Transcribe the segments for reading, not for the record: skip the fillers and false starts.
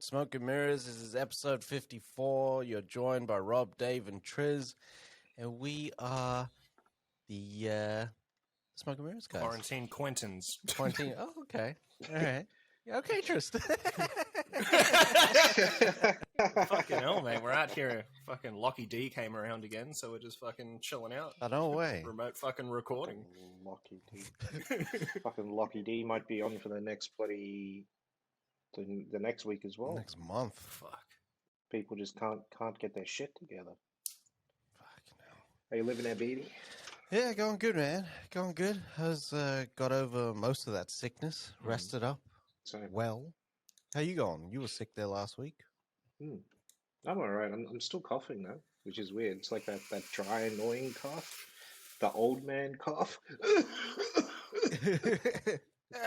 Smoke and Mirrors. This is episode 54. You're joined by Rob, Dave, and Triz. And we are the Smoke and Mirrors guys. Quarantine Quentins. Quarantine. Oh, okay. All right. Yeah, okay, Tristan. Fucking hell, mate. We're out here. Fucking Lockie D came around again, so we're just fucking chilling out. Oh, no way. Remote fucking recording. Lockie D. Fucking Lockie D might be on for the next the next week as well. Next month. Fuck. People just can't get their shit together. Fucking hell. Are you living there, baby? Yeah, going good, man. Going good. I got over most of that sickness. Rested up. Same. Well. How you going? You were sick there last week. I'm alright. I'm still coughing though, which is weird. It's like that dry, annoying cough. The old man cough.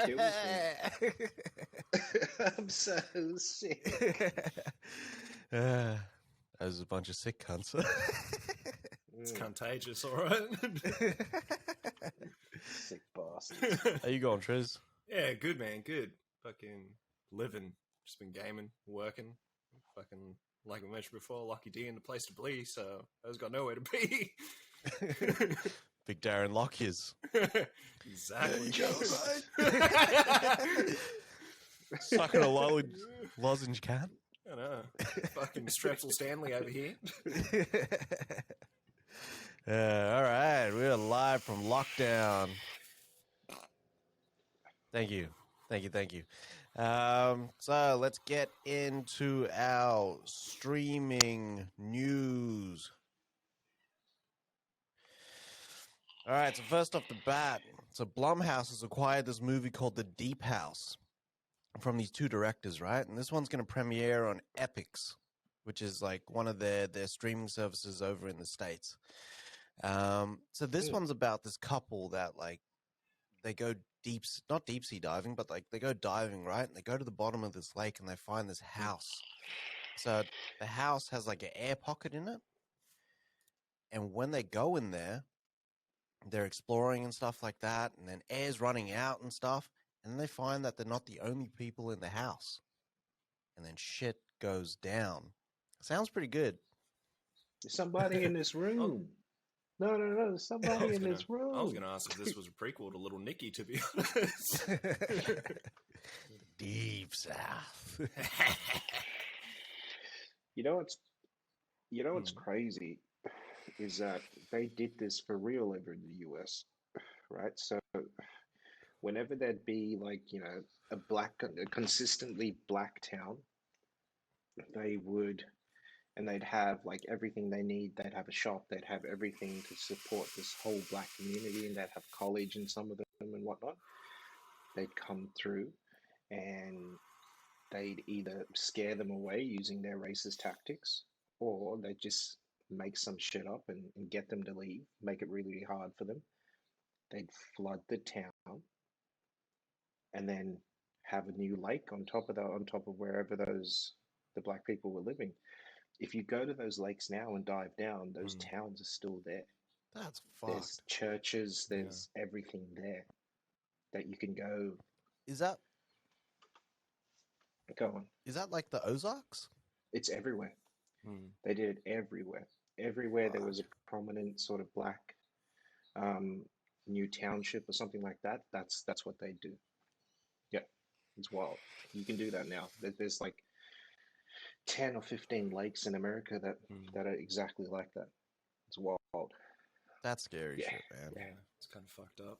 Kills me. I'm so sick. There's a bunch of sick cunts. It's contagious, alright? Sick bastards. How you going, Triz? Yeah, good, man. Good. Fucking living. Just been gaming, working. Fucking, like I mentioned before, Lucky D in the place to be, so I've got nowhere to be. Big Darren Lockyers. Exactly. Sucking a lozenge can. I know. Fucking Strepsil Stanley over here. All right, we're live from lockdown. Thank you. So let's get into our streaming news. All right, so first off the bat, so Blumhouse has acquired this movie called The Deep House from these two directors, right? And this one's going to premiere on Epix, which is like one of their streaming services over in the States. So this one's about this couple that like they go not deep sea diving, but like they go diving, right? And they go to the bottom of this lake and they find this house. So the house has like an air pocket in it. And when they go in there, they're exploring and stuff like that. And then air's running out and stuff. And then they find that they're not the only people in the house. And then shit goes down. Sounds pretty good. There's somebody in this room. No. There's somebody in this room. I was going to ask if this was a prequel to Little Nicky, to be honest. Deep South. You know what's crazy is that they did this for real over in the US, right? So whenever there'd be like, a consistently black town, they'd have like everything they need. They'd have a shop, they'd have everything to support this whole black community, and they'd have college in some of them and whatnot. They'd come through and they'd either scare them away using their racist tactics, or they'd just make some shit up and get them to leave, make it really, really hard for them. They'd flood the town and then have a new lake on top of wherever the black people were living. If you go to those lakes now and dive down, those towns are still there. That's fucked. There's churches, there's everything there that you can go. Is that Go on. Is that like the Ozarks? It's everywhere. They did it everywhere. Everywhere there was a prominent sort of black new township or something like that. That's what they do. Yeah, it's wild. You can do that now. There's like 10 or 15 lakes in America that are exactly like that. It's wild. That's scary shit, man. Yeah, it's kind of fucked up.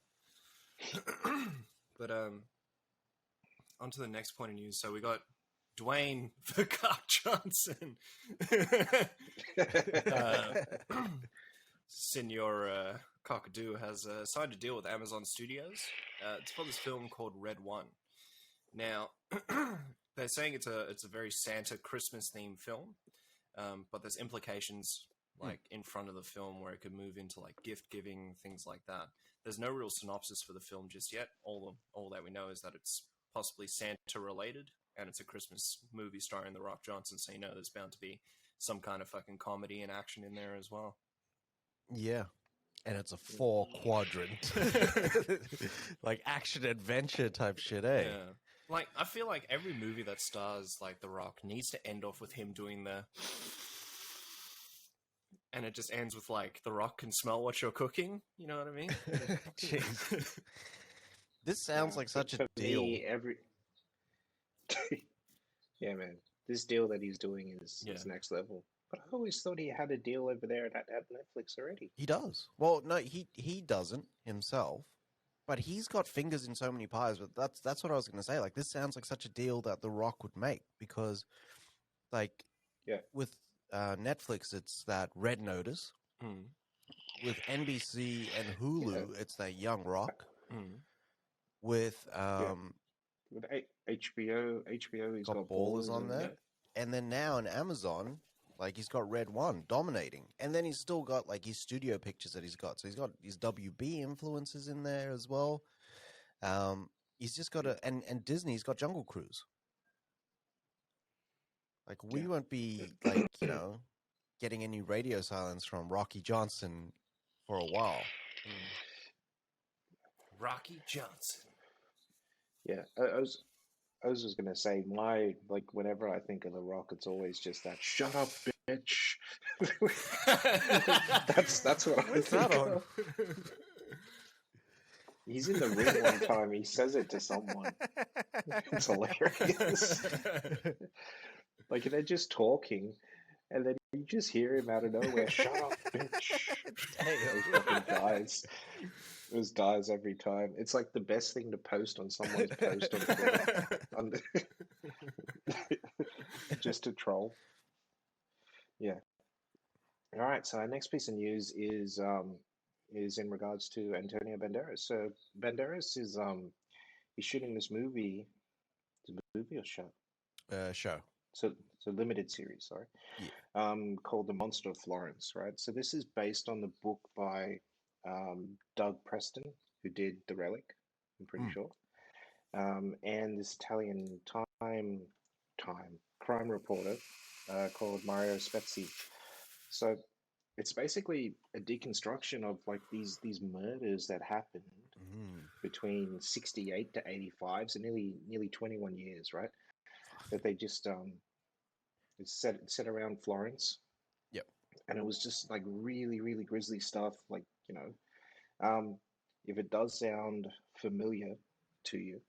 But on to the next point of news. So we got Dwayne the Cock Johnson. Senor Cockadoo has signed a deal with Amazon Studios. It's for this film called Red One. Now, they're saying it's a very Santa Christmas themed film, but there's implications like in front of the film where it could move into like gift giving, things like that. There's no real synopsis for the film just yet. All that we know is that it's possibly Santa related, and it's a Christmas movie starring The Rock Johnson, so there's bound to be some kind of fucking comedy and action in there as well. Yeah. And it's a 4-quadrant. Like action-adventure type shit, eh? Yeah. Like, I feel like every movie that stars like The Rock needs to end off with him doing the, and it just ends with like The Rock can smell what you're cooking. You know what I mean? Jeez. This sounds like such a for deal. me, yeah, man, this deal that he's doing Yeah. is next level. But I always thought he had a deal over there at Netflix already. He does. Well, no, he doesn't himself, but he's got fingers in so many pies. But that's what I was going to say. Like, this sounds like such a deal that The Rock would make because, like, Yeah. with Netflix, it's that Red Notice. Mm. With NBC and Hulu, it's that Young Rock. Mm. With With HBO, he's got Ballers on and- there, yeah. and then now on Amazon, like he's got Red One dominating, and then he's still got like his studio pictures that he's got. So he's got his WB influences in there as well. He's just got and Disney's got Jungle Cruise. Like we won't be like getting any radio silence from Rocky Johnson for a while. Rocky Johnson. Yeah, I was just gonna say whenever I think of The Rock, it's always just that "shut up, bitch." that's what I What's think that on? of. He's in the ring one time. He says it to someone. It's hilarious. Like they're just talking, and then you just hear him out of nowhere. "Shut up, bitch!" He fucking dies. It just dies every time. It's like the best thing to post on someone's post on Twitter, just to troll. Yeah. All right. So our next piece of news is in regards to Antonio Banderas. So Banderas is he's shooting this movie. Is it a movie or show? Show. So it's a limited series. Sorry. Yeah. Called The Monster of Florence. Right. So this is based on the book by Doug Preston, who did The Relic. I'm pretty sure. And this Italian crime reporter called Mario Spezzi. So it's basically a deconstruction of like these murders that happened between 68 to 85, so nearly 21 years, right? That they just it's set around Florence. Yep. And it was just like really, really grisly stuff. Like, if it does sound familiar to you,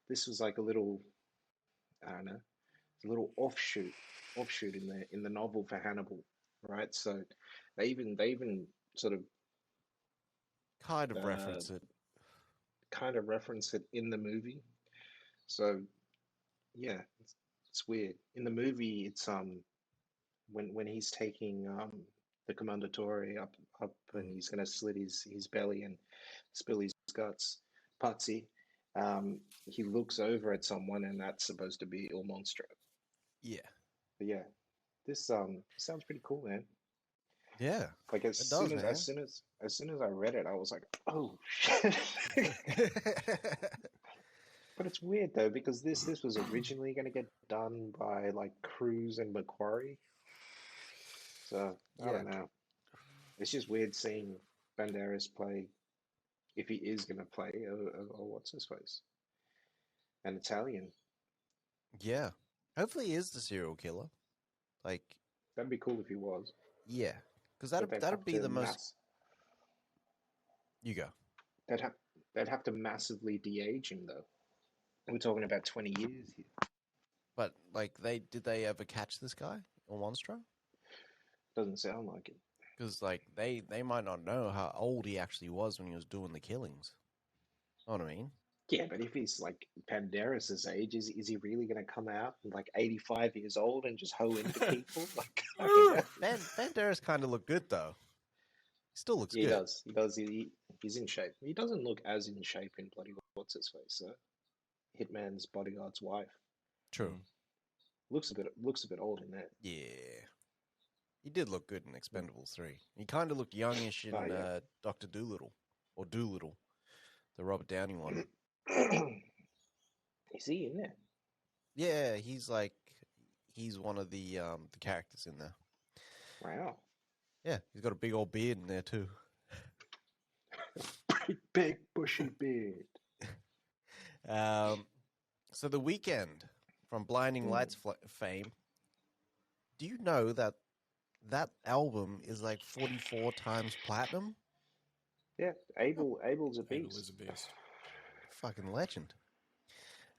this was like a little, I don't know, a little offshoot in the novel for Hannibal, right? So they even sort of Kind of reference it. reference it in the movie. So yeah, it's weird. In the movie, it's when he's taking the Commendatore up and he's gonna slit his belly and spill his guts, Patsy, he looks over at someone and that's supposed to be Il Monstro. Yeah. But yeah, this sounds pretty cool, man. Yeah. Like as soon as I read it, I was like, oh shit. But it's weird though because this was originally going to get done by like Cruise and Macquarie. So I don't know. It's just weird seeing Banderas play, if he is going to play, a what's his face, an Italian. Yeah. Hopefully he is the serial killer. Like, that'd be cool if he was. Yeah, because But that'd be the most. You go. They'd have to massively de-age him though. We're talking about 20 years here. But like, did they ever catch this guy or Monstro? Doesn't sound like it. Because like they might not know how old he actually was when he was doing the killings. Know what I mean? Yeah, but if he's like Banderas' age, is he really going to come out like 85 years old and just hoe into people? Like, Banderas kind of look good though. He still looks good. He does. He does. He's in shape. He doesn't look as in shape in bloody what's his face, Hitman's bodyguard's wife. True. Looks a bit old in that. Yeah. He did look good in Expendables 3. He kind of looked youngish in Dr. Dolittle. Or Doolittle. The Robert Downey one. Is he in there? Yeah, he's one of the characters in there. Wow. Yeah, he's got a big old beard in there too. Big bushy beard. So the Weeknd from Blinding Lights fame. Do you know that that album is like 44 times platinum? Yeah, Abel's a Abel is beast. a beast. Fucking legend.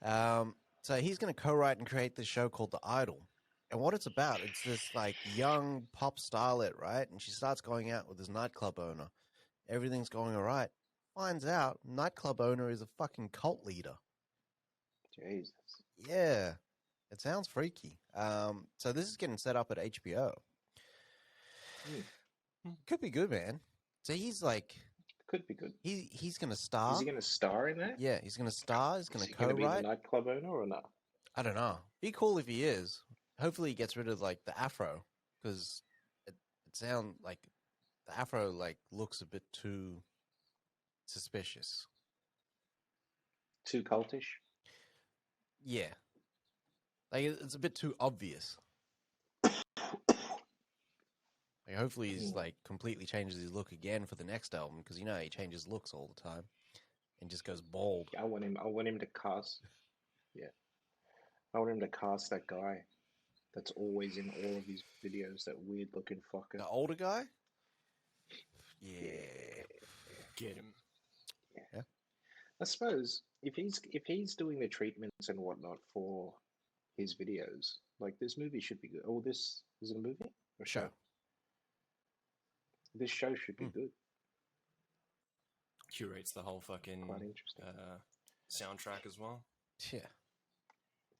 So he's going to co-write and create this show called The Idol. And what it's about, it's this like young pop starlet, right? And she starts going out with this nightclub owner. Everything's going all right. Finds out nightclub owner is a fucking cult leader. Jesus. Yeah. It sounds freaky. So this is getting set up at HBO. Could be good, man. So he's like, Could be good. he's going to star. Is he going to star in that? Yeah, he's going to star. He's going Is to he going to be the co-write. nightclub owner or not? I don't know. Be cool if he is. Hopefully he gets rid of like the afro, because it sounds like the afro like looks a bit too suspicious. Too cultish? Yeah. Like it's a bit too obvious. Like hopefully he's like completely changes his look again for the next album, because you know he changes looks all the time and just goes bald. I want him to cast. Yeah. I want him to cast that guy that's always in all of his videos, that weird looking fucker. The older guy? Yeah. Get him. Yeah. I suppose if he's doing the treatments and whatnot for his videos, like this movie should be good. Oh, this is it a movie or show? This show should be good. Curates the whole fucking Quite interesting. soundtrack as well. Yeah.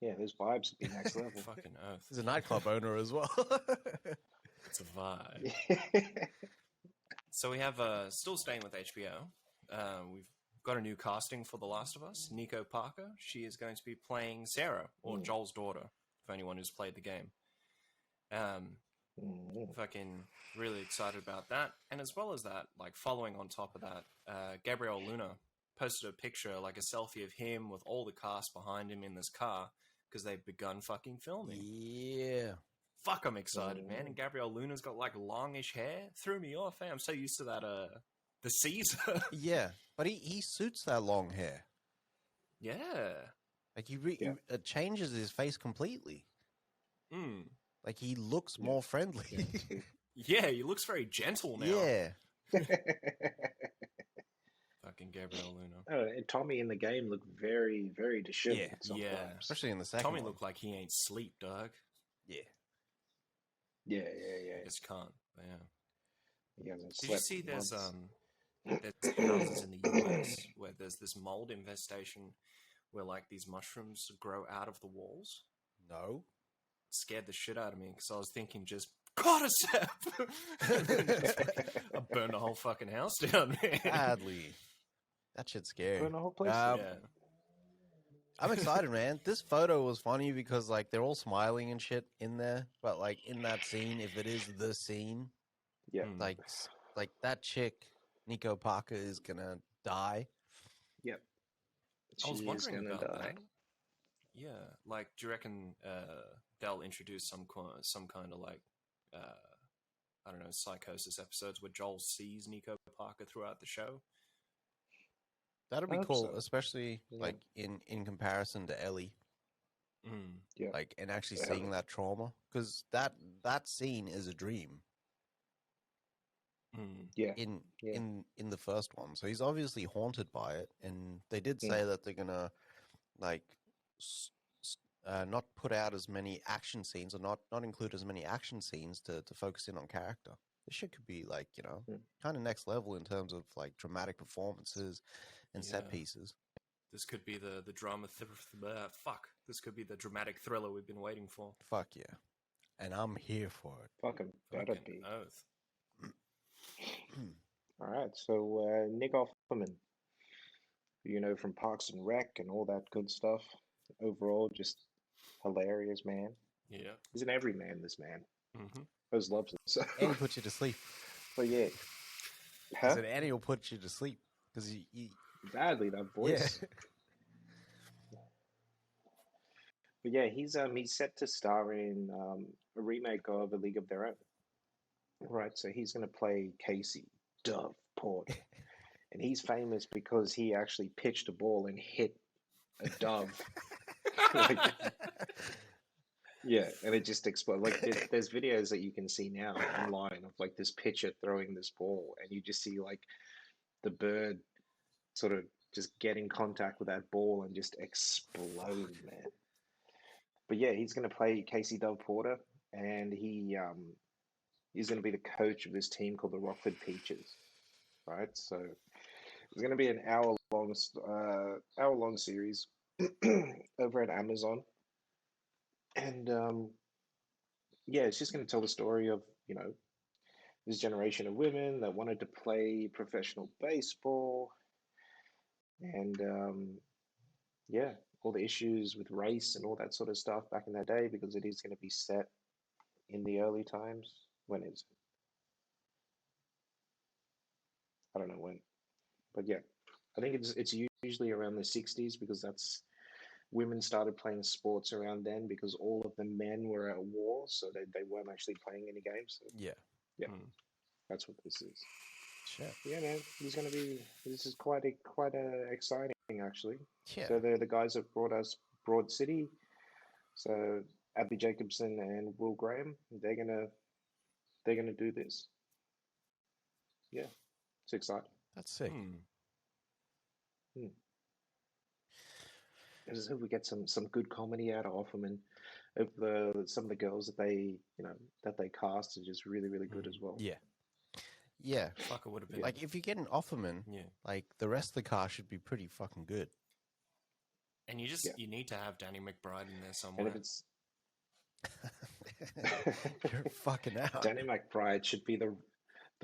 Yeah, those vibes would be next level. Fucking oath. He's a nightclub owner as well. It's a vibe. So we have still staying with HBO. We've got a new casting for The Last of Us. Nico Parker. She is going to be playing Sarah, or Joel's daughter, for anyone who's played the game. Fucking really excited about that. And as well as that, like following on top of that, Gabriel Luna posted a picture, like a selfie of him with all the cast behind him in this car, because they've begun fucking filming. Yeah. Fuck, I'm excited, man. And Gabriel Luna's got like longish hair. Threw me off, eh? I'm so used to that, the Caesar. Yeah, but he suits that long hair. Yeah. Like it changes his face completely. Like he looks more friendly. Yeah, he looks very gentle now. Yeah. Fucking Gabriel Luna. Oh, and Tommy in the game looked very, very disheveled sometimes. Yeah. Especially in the second Tommy one. looked like he ain't sleep, dog. Yeah. Yeah. He just can't. But yeah. He hasn't Did you slept see in there's months. houses in the US where there's this mold infestation where like these mushrooms grow out of the walls? No. It scared the shit out of me, because I was thinking just cordyceps. I burned the whole fucking house down, man. Badly. That shit's scary. Burn the whole place Yeah. I'm excited, man. This photo was funny because like they're all smiling and shit in there, but like in that scene, if it is the scene, Yeah. like that chick, Nico Parker, is gonna die. Yep. I was She is wondering gonna about die. that. Yeah, like, do you reckon they'll introduce some kind of like, I don't know, psychosis episodes where Joel sees Nico Parker throughout the show? That'd I be hope cool, so. especially Yeah. like in comparison to Ellie, Yeah. like, and actually Yeah. seeing that trauma, because that scene is a dream Yeah. in the first one. So he's obviously haunted by it, and they did say that they're gonna like not put out as many action scenes, or not include as many action scenes to focus in on character. This shit could be like, you know, kind of next level in terms of like dramatic performances and set pieces. This could be the drama. This could be the dramatic thriller we've been waiting for. Fuck yeah, and I'm here for it. Fucking better Fucking be. oath. All right. So Nick Offerman, you know, from Parks and Rec and all that good stuff. Overall, just hilarious, man. Yeah. He's an everyman, this man. Mm-hmm. Those loves it. And he puts you to sleep. But yeah. I said, and he'll put you to sleep because he Badly, that voice. Yeah. But yeah, he's set to star in a remake of A League of Their Own. Right, so he's going to play Casey Dove Porter, and he's famous because he actually pitched a ball and hit a dove Like, yeah, and it just explodes. Like there's videos that you can see now online of like this pitcher throwing this ball, and you just see like the bird sort of just get in contact with that ball and just explode, man. But yeah, he's going to play Casey Dove Porter, and he's going to be the coach of this team called the Rockford Peaches, right? So it's going to be an hour long series over at Amazon, and yeah, it's just going to tell the story of this generation of women that wanted to play professional baseball, and yeah, all the issues with race and all that sort of stuff back in that day, because it is going to be set in the early times. When is it? I don't know when, but yeah, I think it's usually around the 60s, because that's women started playing sports around then, because all of the men were at war, so they weren't actually playing any games. So, Yeah. yeah, that's what this is. Shit. Yeah, man, this is quite exciting actually. Yeah. So they're the guys that brought us Broad City. So Abby Jacobson and Will Graham, they're gonna do this. Yeah, it's exciting. That's sick. I just hope we get some good comedy out of them, and if some of the girls that they cast are just really really good as well. Yeah. Yeah. Fuck, it would have been Like, if you get an Offerman, like, the rest of the cast should be pretty fucking good. And you need to have Danny McBride in there And somewhere. if it's You're fucking out. Danny McBride should be the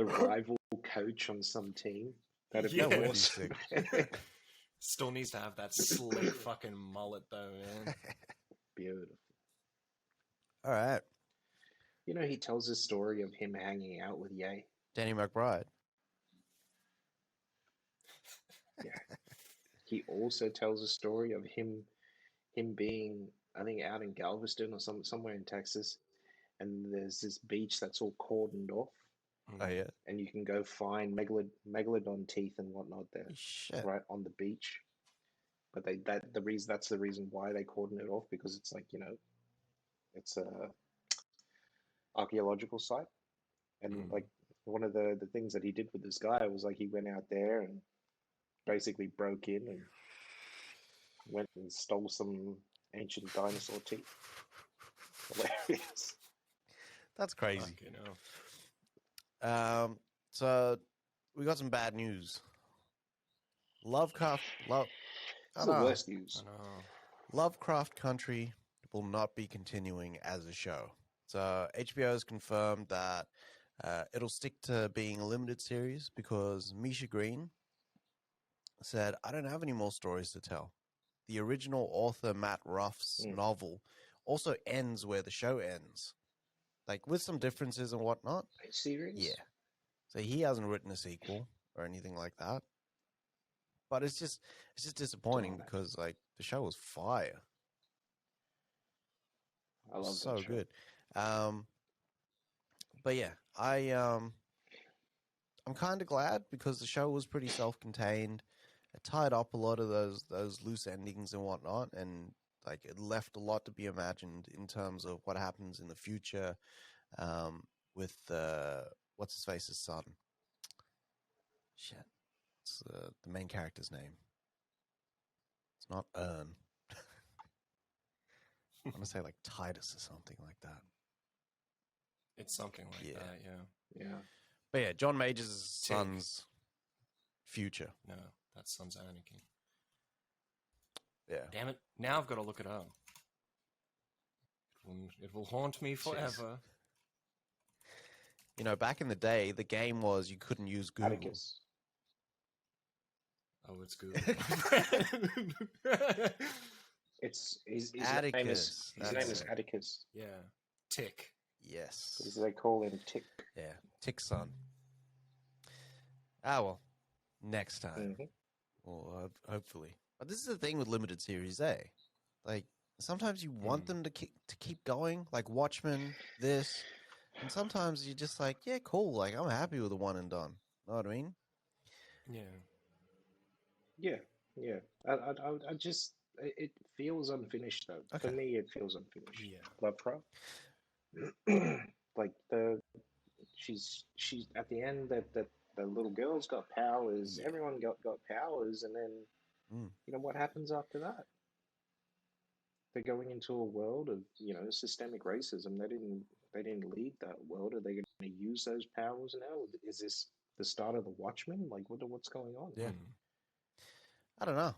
rival coach on some team. That'd be Yeah. awesome. Still needs to have that slick fucking mullet though, man. Beautiful. All right. He tells a story of him hanging out with Ye. Danny McBride. Yeah. He also tells a story of him being, I think, out in Galveston or somewhere in Texas, and there's this beach that's all cordoned off. Oh yeah. And you can go find megalodon teeth and whatnot there, Shit. right on the beach. But that's the reason why they cordon it off, because it's like it's a archaeological site, and like one of the things that he did with this guy was, like, he went out there and basically broke in and went and stole some ancient dinosaur teeth. Hilarious. That's crazy. Fucking hell. So we got some bad news. Lovecraft. It's the worst news. I know. Lovecraft Country will not be continuing as a show. So HBO has confirmed that it'll stick to being a limited series, because Misha Green said, "I don't have any more stories to tell." The original author Matt Ruff's novel also ends where the show ends, like with some differences and whatnot. Series? Yeah. So he hasn't written a sequel or anything like that. But it's just disappointing, because like the show was fire. I love so that show. good. But yeah, I'm kind of glad, because the show was pretty self-contained. It tied up a lot of those loose endings and whatnot, and like it left a lot to be imagined in terms of what happens in the future, with what's his face's son. Shit, it's the main character's name. It's not Ern. I want to say like Titus or something like that. It's something like that, yeah. Yeah. But yeah, John Majors' son's future. No, that son's Anakin. Yeah. Damn it! Now I've got to look it up. It will haunt me forever. Back in the day, the game was you couldn't use Google. Atticus. Oh, it's Google. His Atticus. His name is Atticus. Yeah. Tick. Yes. Because they call him Tick. Yeah. Tick's son. Ah, well. Next time. Well, hopefully. But this is the thing with limited series, eh? Like, sometimes you want them to keep going, like Watchmen, this. And sometimes you're just like, yeah, cool. Like, I'm happy with the one and done. Know what I mean? Yeah. Yeah. I just, it feels unfinished though. For Okay. me, it feels unfinished. Yeah. Love Pro, like she's at the end that the little girl's got powers. Yeah. Everyone got powers, and then Mm. what happens after that? They're going into a world of systemic racism. They didn't lead that world. Are they going to use those powers now? Is this the start of the Watchmen? Like what's going on? Yeah. Mm. I don't know.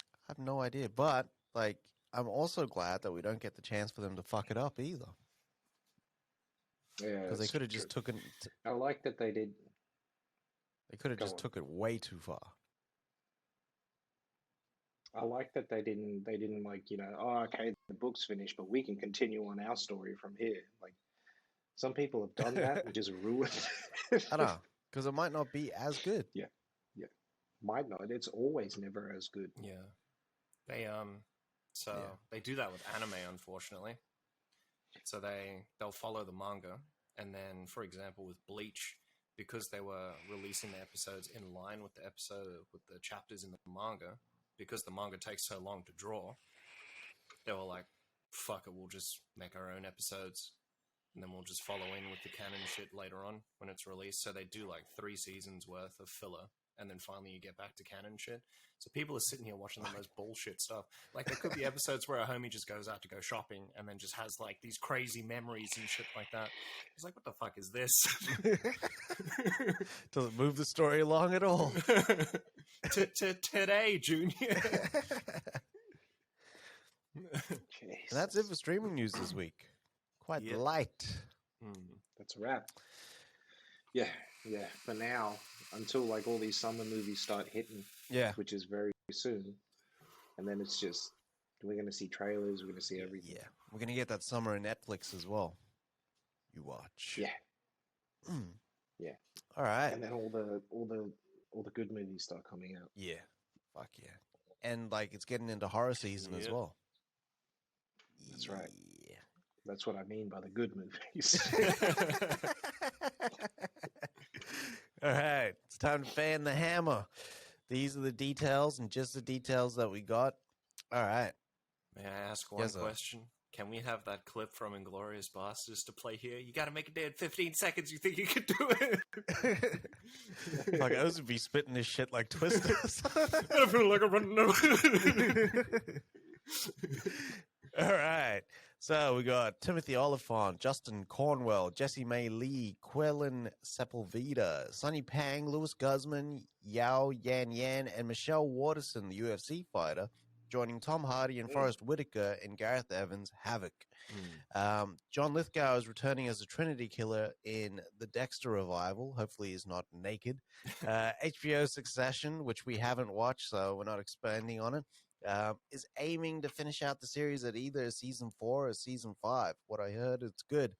I have no idea. But like, I'm also glad that we don't get the chance for them to fuck it up either. Yeah, Because they that's could have true. just took it. I like that they did. They could have Go just on. took it way too far. I like that they didn't. They didn't like Oh, okay, the book's finished, but we can continue on our story from here. Like some people have done that and just ruined. I don't know. Because it might not be as good. Yeah, yeah. Might not. It's always never as good. Yeah. They so Yeah. they do that with anime, unfortunately. So they'll follow the manga, and then, for example, with Bleach, because they were releasing the episodes in line with the chapters in the manga, because the manga takes so long to draw, they were like, "Fuck it, we'll just make our own episodes, and then we'll just follow in with the canon shit later on when it's released." So they do like 3 seasons worth of filler, and then finally you get back to canon shit. So people are sitting here watching the most bullshit stuff. Like there could be episodes where a homie just goes out to go shopping and then just has like these crazy memories and shit like that. He's like, what the fuck is this? Doesn't move the story along at all. Today, Junior. And that's it for streaming news this week. Quite Yep. light. That's a wrap. Yeah, yeah. For now, until like all these summer movies start hitting, Yeah. which is very soon, and then it's just we're gonna see trailers, we're gonna see everything. Yeah. We're going to get that summer in Netflix as well. You watch. Yeah, Mm. yeah. All right. And then all the good movies start coming out. Yeah. Fuck yeah. And like it's getting into horror season as Yep. well. That's right. Yeah. That's what I mean by the good movies. All right. It's time to fan the hammer. These are the details and just the details that we got. All right. May I ask one Yes, sir. question? Can we have that clip from Inglourious Bastards to play here? You got to make it there in 15 seconds. You think you could do it? Fuck, I was be spitting this shit like Twisters. I feel like I'm running over. All right. So we got Timothy Oliphant, Justin Cornwell, Jessie May Lee, Quellen Sepulveda, Sonny Pang, Louis Guzman, Yao Yan Yan, and Michelle Waterson, the UFC fighter, joining Tom Hardy and Forrest Whitaker in Gareth Evans' Havoc. John Lithgow is returning as a Trinity Killer in the Dexter revival. Hopefully he's not naked. HBO Succession, which we haven't watched, so we're not expanding on it, is aiming to finish out the series at either season 4 or season 5. What I heard, it's good.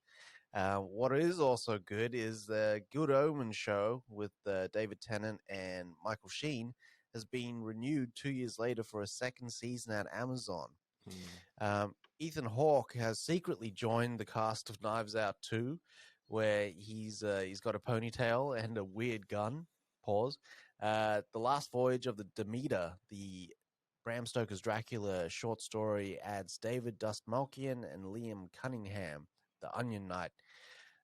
What is also good is the Good Omen show with David Tennant and Michael Sheen has been renewed 2 years later for a second season at Amazon. Ethan Hawke has secretly joined the cast of Knives Out 2, where he's got a ponytail and a weird gun. Pause. The Last Voyage of the Demeter, the Bram Stoker's Dracula short story, adds David Dastmalchian and Liam Cunningham, the Onion Knight.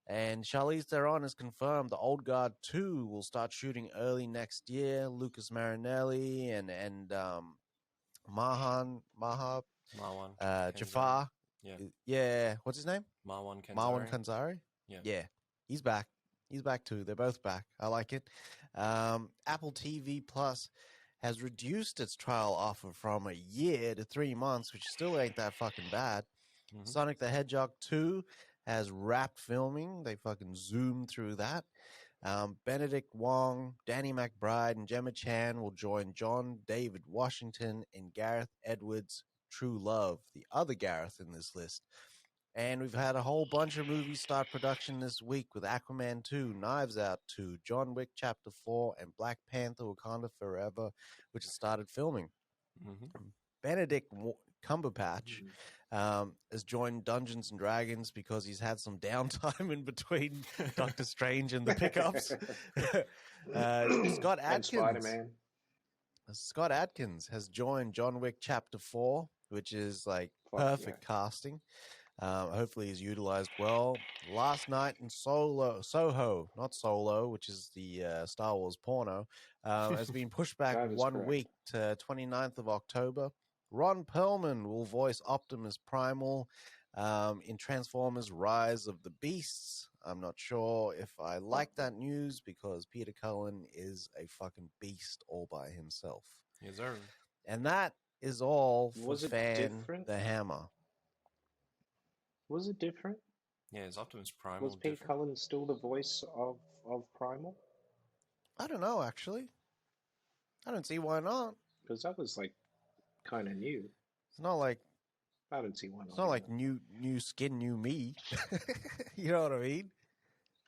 And Charlize Theron has confirmed the Old Guard 2 will start shooting early next year. Lucas Marinelli and Marwan Jafar. Yeah. What's his name? Marwan Kenzari. Marwan Kenzari. Yeah. He's back. He's back too. They're both back. I like it. Apple TV Plus has reduced its trial offer from a year to 3 months, which still ain't that fucking bad. Mhm. Sonic the Hedgehog 2 has wrapped filming. They fucking zoomed through that. Benedict Wong, Danny McBride, and Gemma Chan will join John David Washington in Gareth Edwards' True Love, the other Gareth in this list. And we've had a whole bunch of movies start production this week with Aquaman 2, Knives Out 2, John Wick Chapter 4, and Black Panther Wakanda Forever, which has started filming. Benedict Cumberbatch has joined Dungeons & Dragons because he's had some downtime in between Doctor Strange and the pickups. Scott And Adkins. Spider-Man. Scott Adkins has joined John Wick Chapter 4, which is like Fuck perfect casting. Hopefully he's utilized well. Last Night in Soho, not Solo, which is the Star Wars porno, has been pushed back That is 1 correct. week to 29th of October. Ron Perlman will voice Optimus Primal in Transformers Rise of the Beasts. I'm not sure if I like that news because Peter Cullen is a fucking beast all by himself. Yes, sir. And that is all for Was it Fan different? the Hammer. Was it different? Yeah, is Optimus Primal Was Pete different? Cullen still the voice of Primal? I don't know, actually. I don't see why not. Because that was like kind of new. It's not like I don't see why not. it's not like new skin, new me. You know what I mean?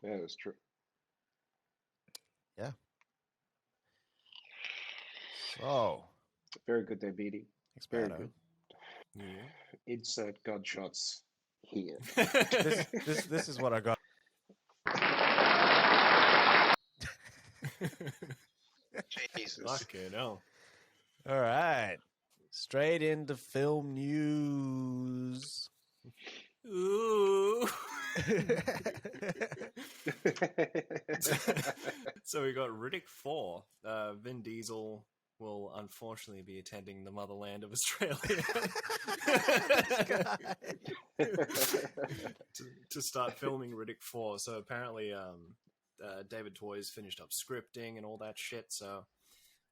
Yeah, it was true. Yeah. So, Very good there, BD. Very Expano. good. Yeah. Insert gunshots here. This is what I got. Jesus. Fucking hell. All right. Straight into film news. Ooh. So we got Riddick 4. Vin Diesel will unfortunately be attending the motherland of Australia to start filming Riddick 4. So apparently David Toy's finished up scripting and all that shit, so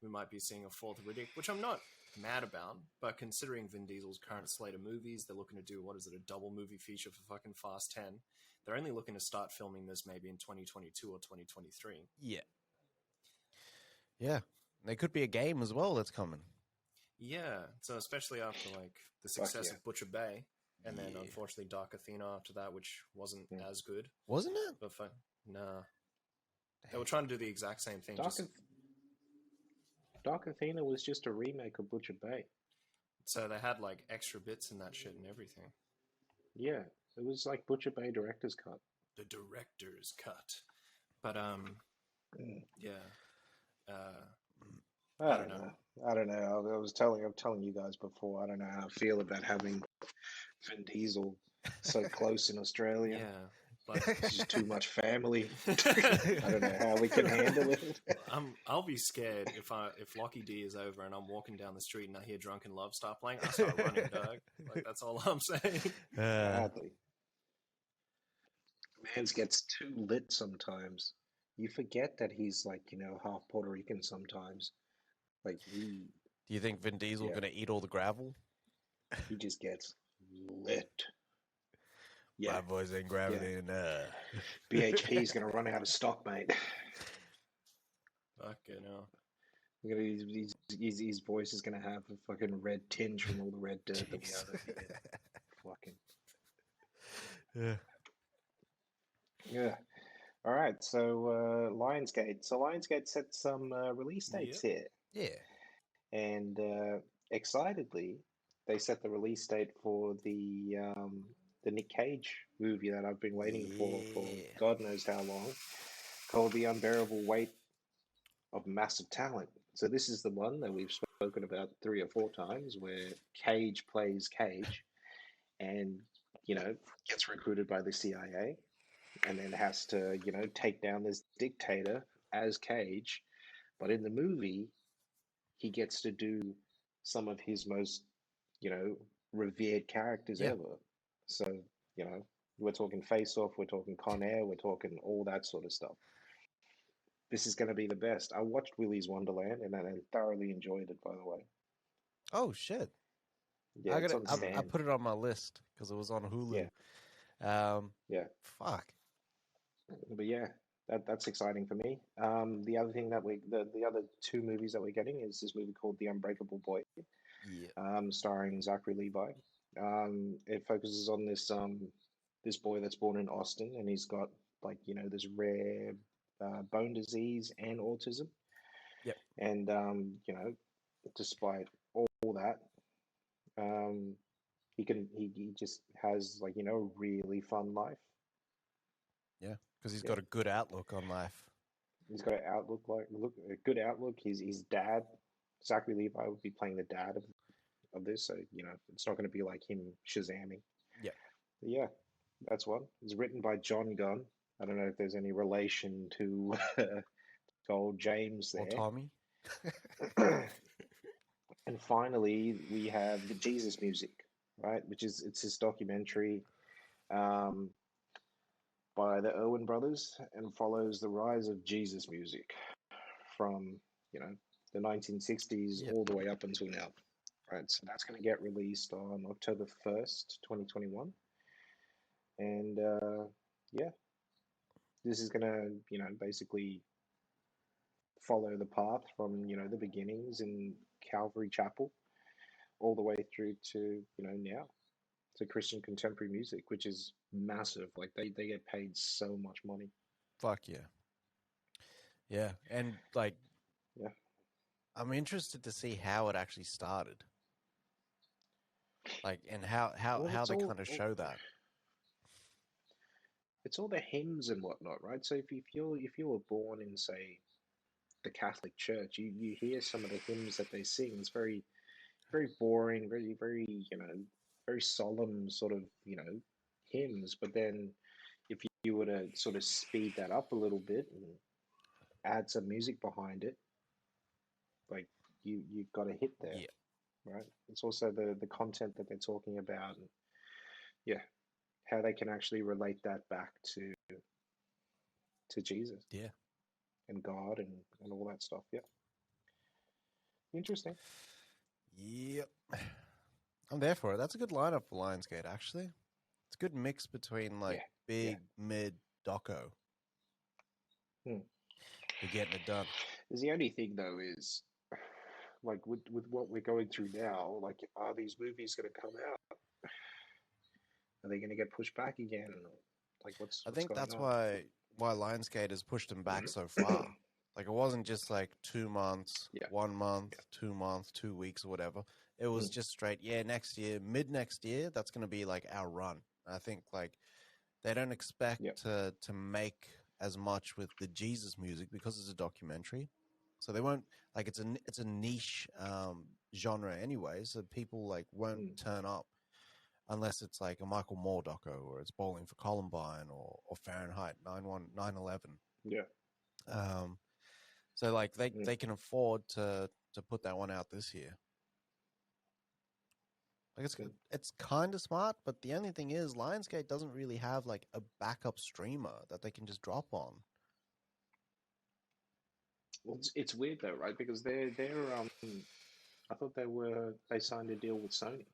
we might be seeing a fourth Riddick, which I'm not mad about, but considering Vin Diesel's current slate of movies, they're looking to do, what is it, a double movie feature for fucking Fast 10. They're only looking to start filming this maybe in 2022 or 2023. Yeah. Yeah. There could be a game as well that's coming. Yeah, so especially after like the success yeah. of Butcher Bay, and then unfortunately Dark Athena after that, which wasn't as good. Wasn't it? But nah. They were trying to do the exact same thing. Dark Athena was just a remake of Butcher Bay. So they had like extra bits in that shit and everything. Yeah, it was like Butcher Bay director's cut. The director's cut. But yeah. I don't know. I don't know. I'm telling you guys before. I don't know how I feel about having Vin Diesel so close in Australia. Yeah. Like, it's just too much family. I don't know how we can handle it. I'll be scared if Lockie D is over and I'm walking down the street and I hear Drunken Love start playing. I start running, dog. Like that's all I'm saying. Badly. Mans gets too lit sometimes. You forget that he's like half Puerto Rican sometimes. Like Do you think Vin Diesel gonna eat all the gravel? He just gets lit. Yeah, my boys ain't grabbing it. BHP's gonna run out of stock, mate. Fucking hell. His voice is gonna have a fucking red tinge from all the red dirt that we have. Fucking. Yeah. All right. So Lionsgate. So Lionsgate set some release dates here. Yeah. And excitedly, they set the release date for the Nick Cage movie that I've been waiting for God knows how long, called The Unbearable Weight of Massive Talent. So this is the one that we've spoken about 3 or 4 times, where Cage plays Cage, and gets recruited by the CIA, and then has to take down this dictator as Cage. But in the movie, he gets to do some of his most revered characters ever. So we're talking Face Off, we're talking Con Air, we're talking all that sort of stuff. This is going to be the best. I watched Willy's Wonderland and I thoroughly enjoyed it, by the way. Oh shit! Yeah, I put it on my list because it was on Hulu. Yeah. Fuck. But yeah, that's exciting for me. The other thing that the other 2 movies that we're getting is this movie called The Unbreakable Boy. Starring Zachary Levi. It focuses on this boy that's born in Austin, and he's got this rare bone disease and autism. Yep. And despite all that, he just has a really fun life. Yeah, because he's got a good outlook on life. He's got an outlook a good outlook. His dad Zachary Levi would be playing the dad of this, so it's not going to be like him Shazamming. Yeah. But yeah, that's one. It's written by John Gunn. I don't know if there's any relation to old James Or there. Tommy. And finally, we have the Jesus Music, right? It's this documentary um, by the Irwin brothers and follows the rise of Jesus music from the 1960s Yep. all the way up until now. Right, so that's going to get released on October 1st, 2021. And yeah, this is going to, basically follow the path from, the beginnings in Calvary Chapel all the way through to, now to Christian contemporary music, which is massive. Like they get paid so much money. Fuck yeah. Yeah. And like, Yeah. I'm interested to see how it actually started. Like, and how Well, they kind of show that. It's all the hymns and whatnot, right? So if you were born in, say, the Catholic Church, you hear some of the hymns that they sing. It's very very boring, very very solemn sort of hymns. But then if you were to sort of speed that up a little bit and add some music behind it, like you've got a hit there, Yeah. right? It's also the content that they're talking about, and yeah, how they can actually relate that back to Jesus Yeah. and God and all that stuff. Yeah, interesting. Yep. I'm there for it. That's a good lineup for Lionsgate, actually. It's a good mix between like Yeah. big, mid, doco. Hmm. They're getting it done. The only thing though is, like with what we're going through now, like are these movies going to come out? Are they going to get pushed back again? Like I what's think going that's on? why Lionsgate has pushed them back so far. Like it wasn't just like 2 months, Yeah. 1 month, 2 months, 2 weeks or whatever. It was just straight, next year, mid next year, that's going to be like our run. I think like they don't expect to make as much with the Jesus music because it's a documentary. So they won't like it's a niche genre anyway, so people like won't turn up unless it's like a Michael Moore doco or it's Bowling for Columbine or Fahrenheit 9/11. Yeah. So like they can afford to put that one out this year. Like it's kind of smart, but the only thing is Lionsgate doesn't really have like a backup streamer that they can just drop on. Well, it's weird though, right? Because they're I thought they signed a deal with Sony.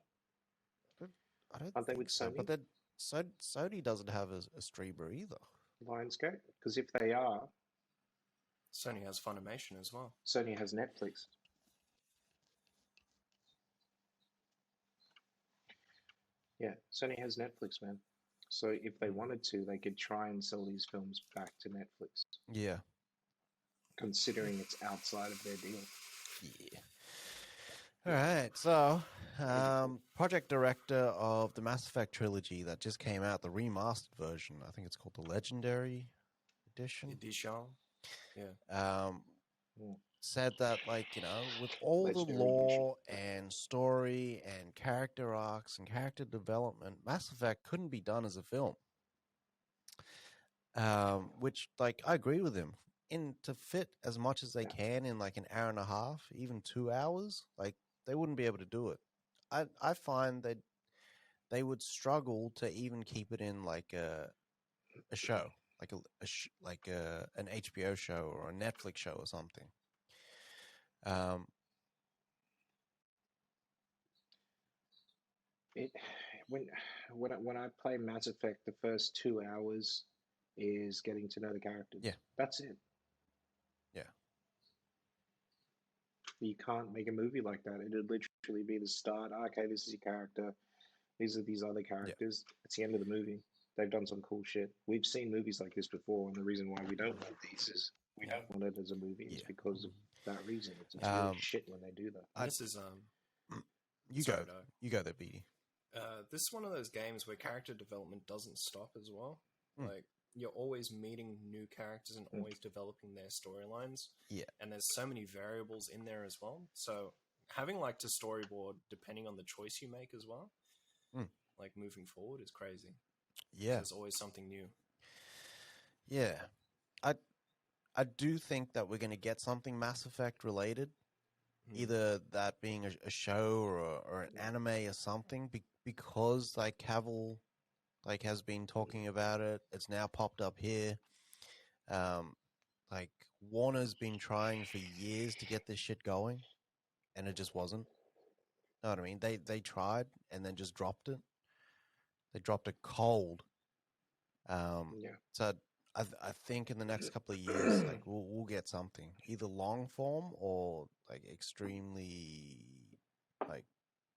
I don't Aren't they think with so, Sony? but then Sony doesn't have a streamer either. Lionsgate? Because if they are, Sony has Funimation as well. Sony has Netflix. Yeah, Sony has Netflix, man. So if they wanted to, they could try and sell these films back to Netflix. Yeah. Considering it's outside of their deal. Yeah. All right. So, project director of the Mass Effect trilogy that just came out, the remastered version. I think it's called the Legendary Edition. Yeah. Said that, like, with all the lore and story and character arcs and character development, Mass Effect couldn't be done as a film. Which, like, I agree with him. To fit as much as they can in like an hour and a half, even 2 hours, like they wouldn't be able to do it. I find that they would struggle to even keep it in like a show, like an HBO show or a Netflix show or something. When I play Mass Effect, the first 2 hours is getting to know the characters. Yeah, that's it. Yeah, you can't make a movie like that. It'd literally be the start. Okay, this is your character. These are these other characters. Yeah. It's the end of the movie. They've done some cool shit. We've seen movies like this before, and the reason why we don't want these is we don't want it as a movie. It's because of that reason. It's really shit when they do that. This is You go there, BD. This is one of those games where character development doesn't stop as well. Like you're always meeting new characters and always developing their storylines. Yeah. And there's so many variables in there as well. So having like to storyboard depending on the choice you make as well, like moving forward is crazy. Yeah. There's always something new. Yeah. I do think that we're going to get something Mass Effect related, either that being a show or an anime or something, because like Cavill like has been talking about it. It's now popped up here. Like Warner's been trying for years to get this shit going, and it just wasn't. Know what I mean? They tried and then just dropped it. They dropped it cold. So I think in the next couple of years, like we'll get something, either long form or like extremely like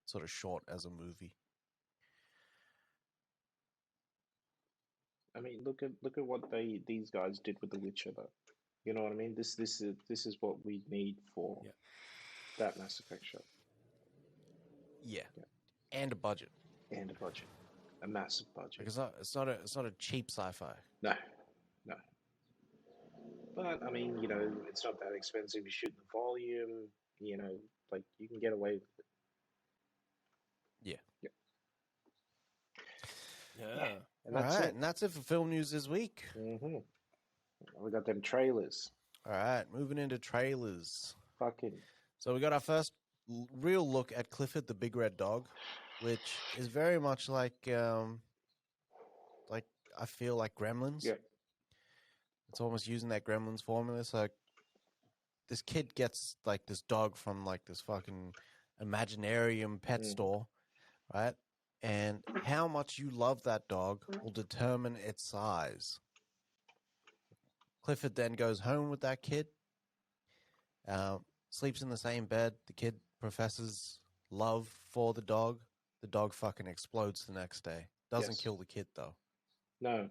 sort of short as a movie. I mean, look at what these guys did with The Witcher, though. You know what I mean? This is what we need for that Mass Effect show. Yeah, and a budget, and a budget, a massive budget. Like it's not a cheap sci-fi. No. But I mean, it's not that expensive. You shoot the volume, like you can get away with it. Yeah. Yeah. And that's all right, it. and that's it for film news this week. Mm-hmm. We got them trailers. All right, moving into trailers. Fucking. So we got our first real look at Clifford the Big Red Dog, which is very much like I feel like Gremlins. Yeah. It's almost using that Gremlins formula. So this kid gets like this dog from like this fucking Imaginarium pet store, right? And how much you love that dog will determine its size. Clifford then goes home with that kid, sleeps in the same bed. The kid professes love for the dog. The dog fucking explodes the next day. Doesn't kill the kid, though. No,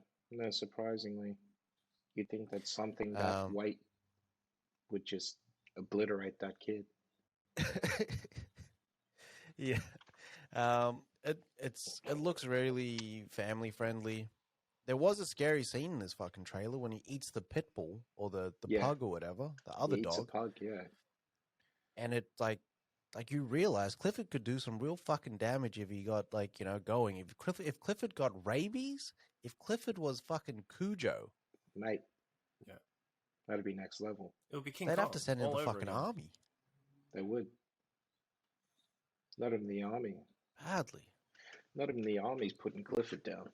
surprisingly. You'd think that something that weight would just obliterate that kid. Yeah. It looks really family friendly. There was a scary scene in this fucking trailer when he eats the pit bull or the pug or whatever, the other he eats dog. a pug, yeah. And it like you realize Clifford could do some real fucking damage if he got going. If Clifford got rabies, if Clifford was fucking Cujo, mate. Yeah. That'd be next level. It would be King They'd Kong have to send in the fucking army. They would. Not even the army. Badly. Not even the army's putting Clifford down.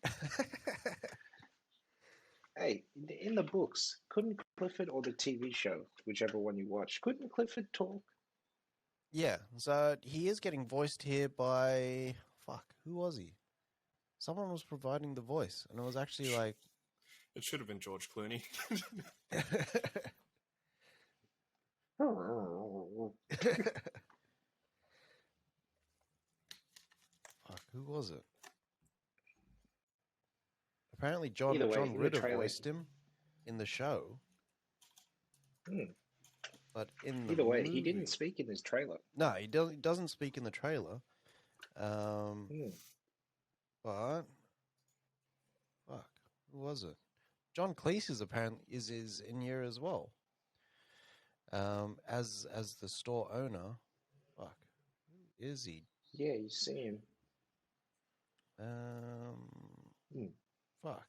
Hey, in the books, couldn't Clifford or the TV show, whichever one you watch, couldn't Clifford talk? Yeah, so he is getting voiced here by... Fuck, who was he? Someone was providing the voice, and it was actually like... It should have been George Clooney. Fuck, who was it? Apparently John Ritter voiced him in the show. But in the Either way, movie... he didn't speak in this trailer. No, he doesn't speak in the trailer. But... Fuck, who was it? John Cleese is apparently is in here as well. As the store owner. Fuck, who is he? Yeah, you see him. Fuck.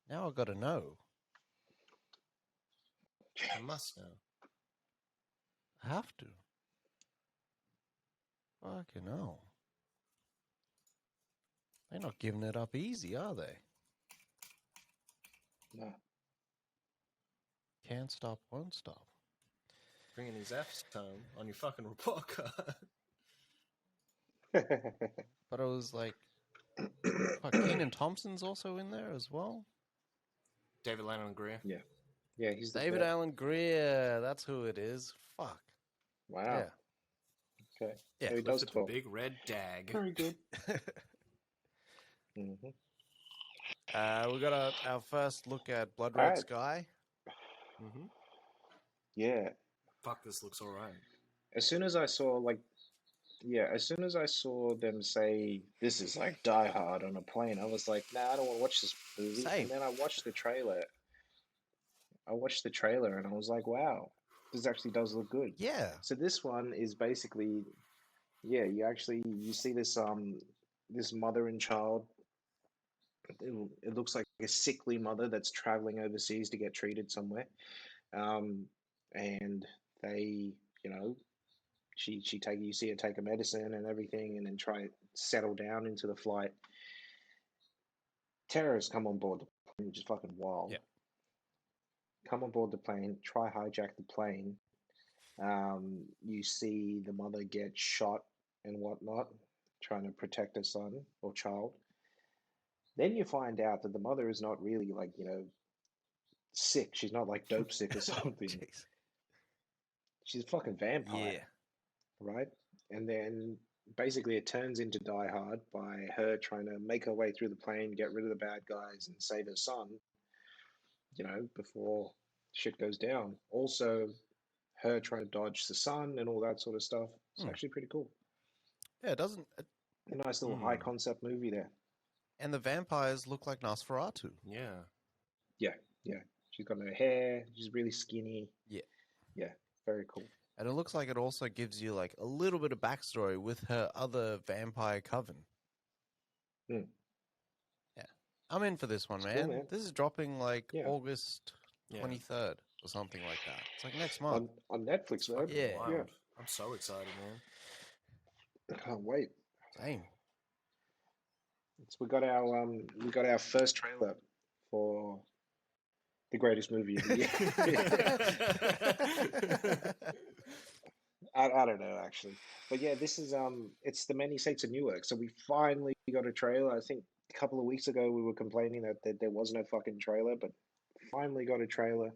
Now I gotta know. I must know. I have to. Fucking hell. They're not giving it up easy, are they? No. Can't stop, won't stop. Bringing these F's home on your fucking report card. But it was like... Fuck, Kenan Thompson's also in there as well? David Allen Greer. Yeah. Yeah, he's the David Allen Greer, that's who it is. Fuck. Wow. Yeah. Okay. Yeah, so he does talk. Big red dag. Very good. We got our first look at Blood Red Sky. Yeah. Fuck, this looks alright. As soon as I saw, Yeah, as soon as I saw them say this is like Die Hard on a plane, I was like, nah, I don't want to watch this movie. And Same. then I watched the trailer. I watched the trailer and I was like, wow, this actually does look good. Yeah. So this one is basically, yeah, you see this mother and child. It looks like a sickly mother that's traveling overseas to get treated somewhere. Um, and they, you know, she take you see her take a medicine and everything, and then try to settle down into the flight. Terrorists come on board the plane, which is fucking wild. Yeah. Come on board the plane, try hijack the plane. You see the mother get shot and whatnot, trying to protect her son or child. Then you find out that the mother is not really like, sick. She's not like dope sick or something. Jeez. She's a fucking vampire, Yeah. right? And then basically it turns into Die Hard by her trying to make her way through the plane, get rid of the bad guys, and save her son, before shit goes down. Also, her trying to dodge the sun and all that sort of stuff. It's Hmm. actually pretty cool. Yeah, it doesn't. A nice little high concept movie there. And the vampires look like Nosferatu. Yeah. Yeah, yeah. She's got no hair. She's really skinny. Yeah. Yeah, very cool. And it looks like it also gives you like a little bit of backstory with her other vampire coven. Hmm. Yeah. I'm in for this one, It's cool, man. man. This is dropping like Yeah. August Yeah. 23rd or something like that. It's like next month. On Netflix, man. Fucking Yeah. wild. Yeah. I'm so excited, man. I can't wait. Same. So we got our first trailer for the greatest movie of the year. I don't know actually, but yeah, this is it's the Many Saints of Newark. So we finally got a trailer. I think a couple of weeks ago we were complaining that there was no fucking trailer, but finally got a trailer.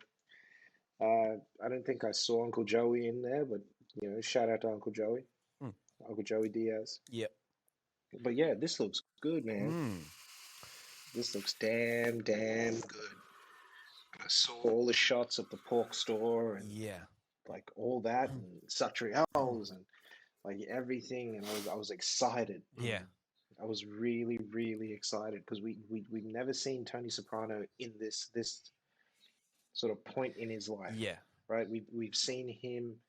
I don't think I saw Uncle Joey in there, but shout out to Uncle Joey, Hmm. Uncle Joey Diaz. Yep. But yeah, this looks good, man. Mm. This looks damn good. I saw all the shots of the pork store and Yeah. like all that and Satrials and like everything, and I was excited. Yeah. I was really really excited because we've never seen Tony Soprano in this sort of point in his life, Yeah. right? We've seen him,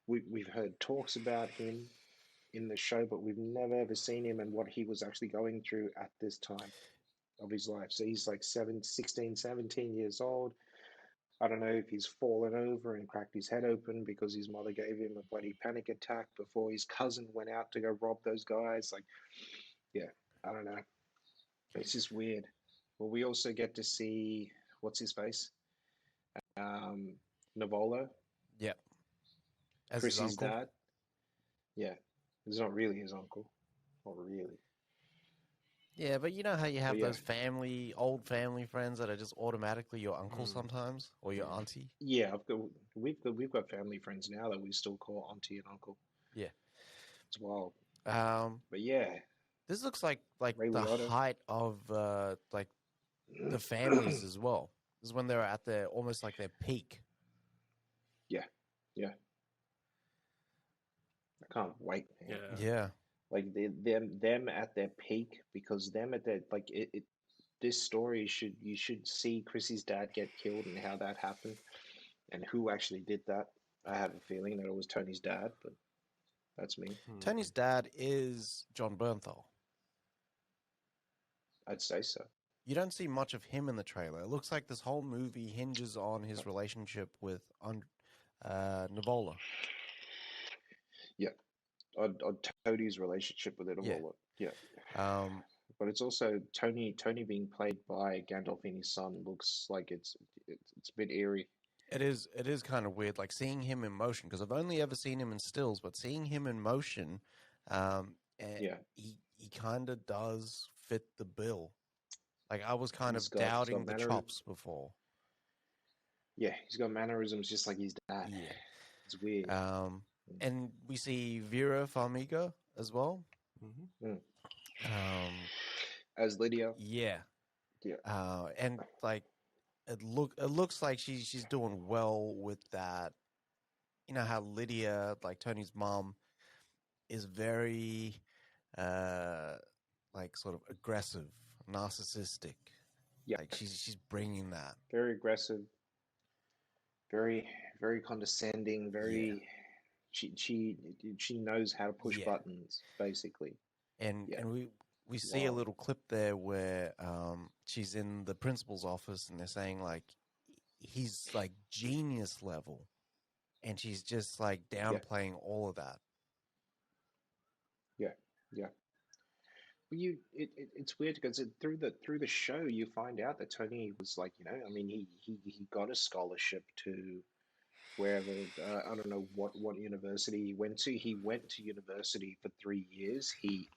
we've heard talks about him in the show, but we've never ever seen him and what he was actually going through at this time of his life. So he's like 16, 17 years old. I don't know if he's fallen over and cracked his head open because his mother gave him a bloody panic attack before his cousin went out to go rob those guys. Like, yeah, I don't know. It's just weird. Well, we also get to see what's his face, Navolo, Yep. As his Chrissy's uncle. dad. Yeah, he's not really his uncle, not really. Yeah, but you know how you have But yeah. those old family friends that are just automatically your uncle sometimes, or your auntie. Yeah, we've got family friends now that we still call auntie and uncle. Yeah. It's wild. But yeah, this looks like Ray the Liotta. height of like the families as well. This is when they're at their almost like their peak. Yeah, yeah. I can't wait, man. Yeah. Yeah. Like them at their peak, because them at their like this story you should see Chrissy's dad get killed and how that happened and who actually did that. I have a feeling that it was Tony's dad, but that's me. Tony's dad is John Bernthal. I'd say so. You don't see much of him in the trailer. It looks like this whole movie hinges on his relationship with Navola. Yeah, on Tony's relationship with it all. Yeah. Yeah. But it's also Tony being played by Gandolfini's son looks like it's a bit eerie. It is kind of weird, like seeing him in motion, because I've only ever seen him in stills, but seeing him in motion, he kind of does fit the bill. Like I was kind of doubting the chops before. Yeah, he's got mannerisms just like his dad. Yeah, it's weird. And we see Vera Farmiga as well. As Lydia. Yeah. Yeah. And like it looks like she's doing well with that. You know how Lydia, like Tony's mom, is very like sort of aggressive, narcissistic. Yeah. Like she's bringing that. Very aggressive, very very condescending, Yeah. very she knows how to push Yeah. buttons, basically. And Yeah. we It's see a wild. little clip there where she's in the principal's office and they're saying like he's like genius level, and she's just like Yeah. downplaying all of that. Yeah. Yeah. But it's weird because through the show you find out that Tony was like, you know, I mean he got a scholarship to wherever, I don't know what university he went to. He went to university for 3 years. He,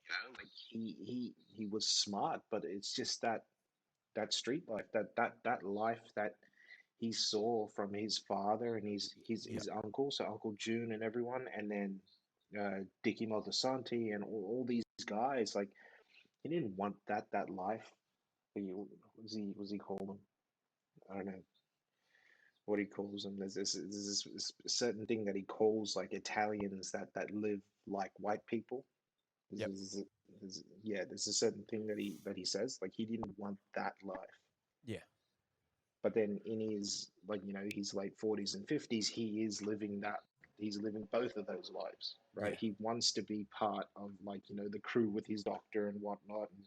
you know, like he was smart, but it's just that street life, that life that he saw from his father and Yeah. his uncle, so Uncle June and everyone, and then Dickie Moltisanti and all these guys. Like he didn't want that life. Was he called them? I don't know what he calls them. There's this certain thing that he calls like Italians that live like white people. Yep. There's a certain thing that he says like he didn't want that life. Yeah. But then in his, like, you know, his late 40s and 50s, he is living that. He's living both of those lives, right? Yeah. He wants to be part of, like, you know, the crew with his doctor and whatnot. And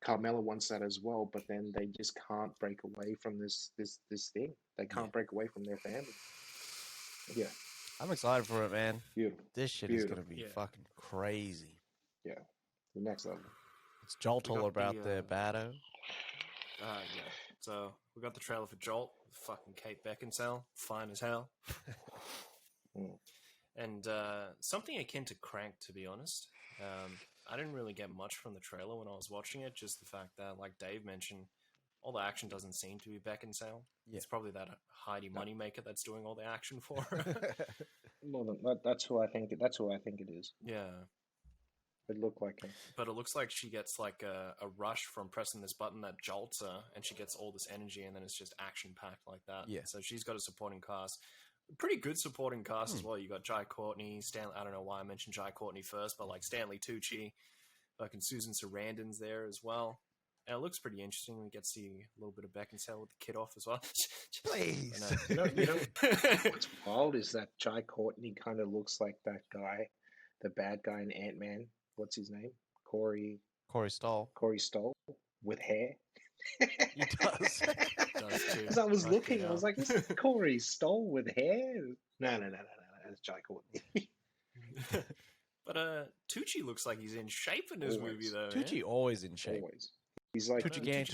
Carmela wants that as well, but then they just can't break away from this thing. They can't break away from their family. Yeah, I'm excited for it, man. beautiful. This shit is gonna be fucking crazy. Yeah, the next level. It's Jolt We all got about the Bado. Yeah. So we got the trailer for Jolt. Fucking Kate Beckinsale, fine as hell. Mm. And something akin to Crank, to be honest. I didn't really get much from the trailer when I was watching it. Just the fact that, like Dave mentioned, all the action doesn't seem to be Beckinsale. Yeah. It's probably that Heidi Moneymaker that's doing all the action for her. Well, that's who I think. That's who I think it is. Yeah. It looked like him. But it looks like she gets like a rush from pressing this button that jolts her, and she gets all this energy, and then it's just action packed like that. Yeah. So she's got a supporting cast, pretty good supporting cast as well. You got Jai Courtney, Stanley. I don't know why I mentioned Jai Courtney first, but like Stanley Tucci, fucking Susan Sarandon's there as well. And it looks pretty interesting. We get to see a little bit of Beckinsale with the kid off as well. Please. You know what's wild is that Jai Courtney kind of looks like that guy, the bad guy in Ant-Man. What's his name? Corey Stoll. with hair. He does. Does too. Because I was Fucking looking, I hell. was like, "This is Corey Stoll with hair." No, that's Jai Courtney. But Tucci looks like he's in shape in this Always. movie, though. Tucci always in shape. Always. He's like Tucci gang.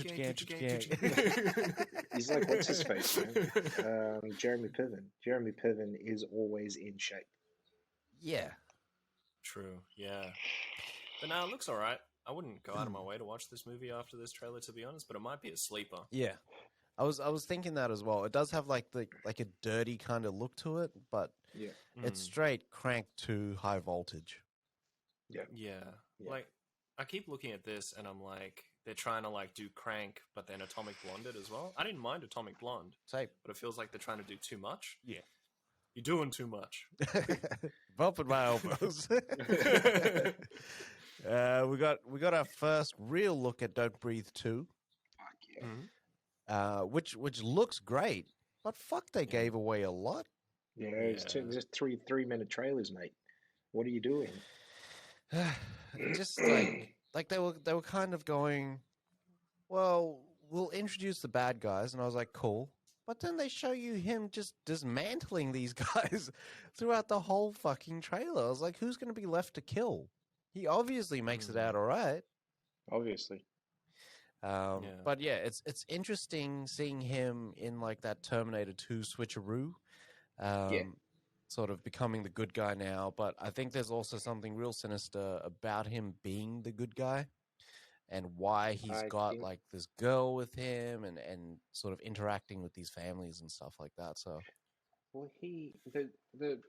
he's like what's his face, man? Jeremy Piven. Jeremy Piven is always in shape. Yeah. True, yeah. But no, it looks alright. I wouldn't go out of my way to watch this movie after this trailer, to be honest, but it might be a sleeper. Yeah. I was thinking that as well. It does have like a dirty kind of look to it, but Yeah. it's straight Crank to High Voltage. Yeah. Yeah. Yeah. Like, I keep looking at this and I'm like, they're trying to like do Crank, but then Atomic Blonde it as well. I didn't mind Atomic Blonde, Same. but it feels like they're trying to do too much. Yeah. You're doing too much. Bumping my elbows. We got our first real look at Don't Breathe 2. Fuck yeah. Which looks great, but fuck, they gave away a lot. Yeah, it's just 3-minute trailers, mate. What are you doing? Just like they were kind of going, well, we'll introduce the bad guys, and I was like, cool. But then they show you him just dismantling these guys throughout the whole fucking trailer. I was like, who's going to be left to kill? He obviously makes it out all right. Obviously. But yeah, it's interesting seeing him in like that Terminator 2 switcheroo. Sort of becoming the good guy now. But I think there's also something real sinister about him being the good guy. And why he's got like this girl with him and sort of interacting with these families and stuff like that. So, well,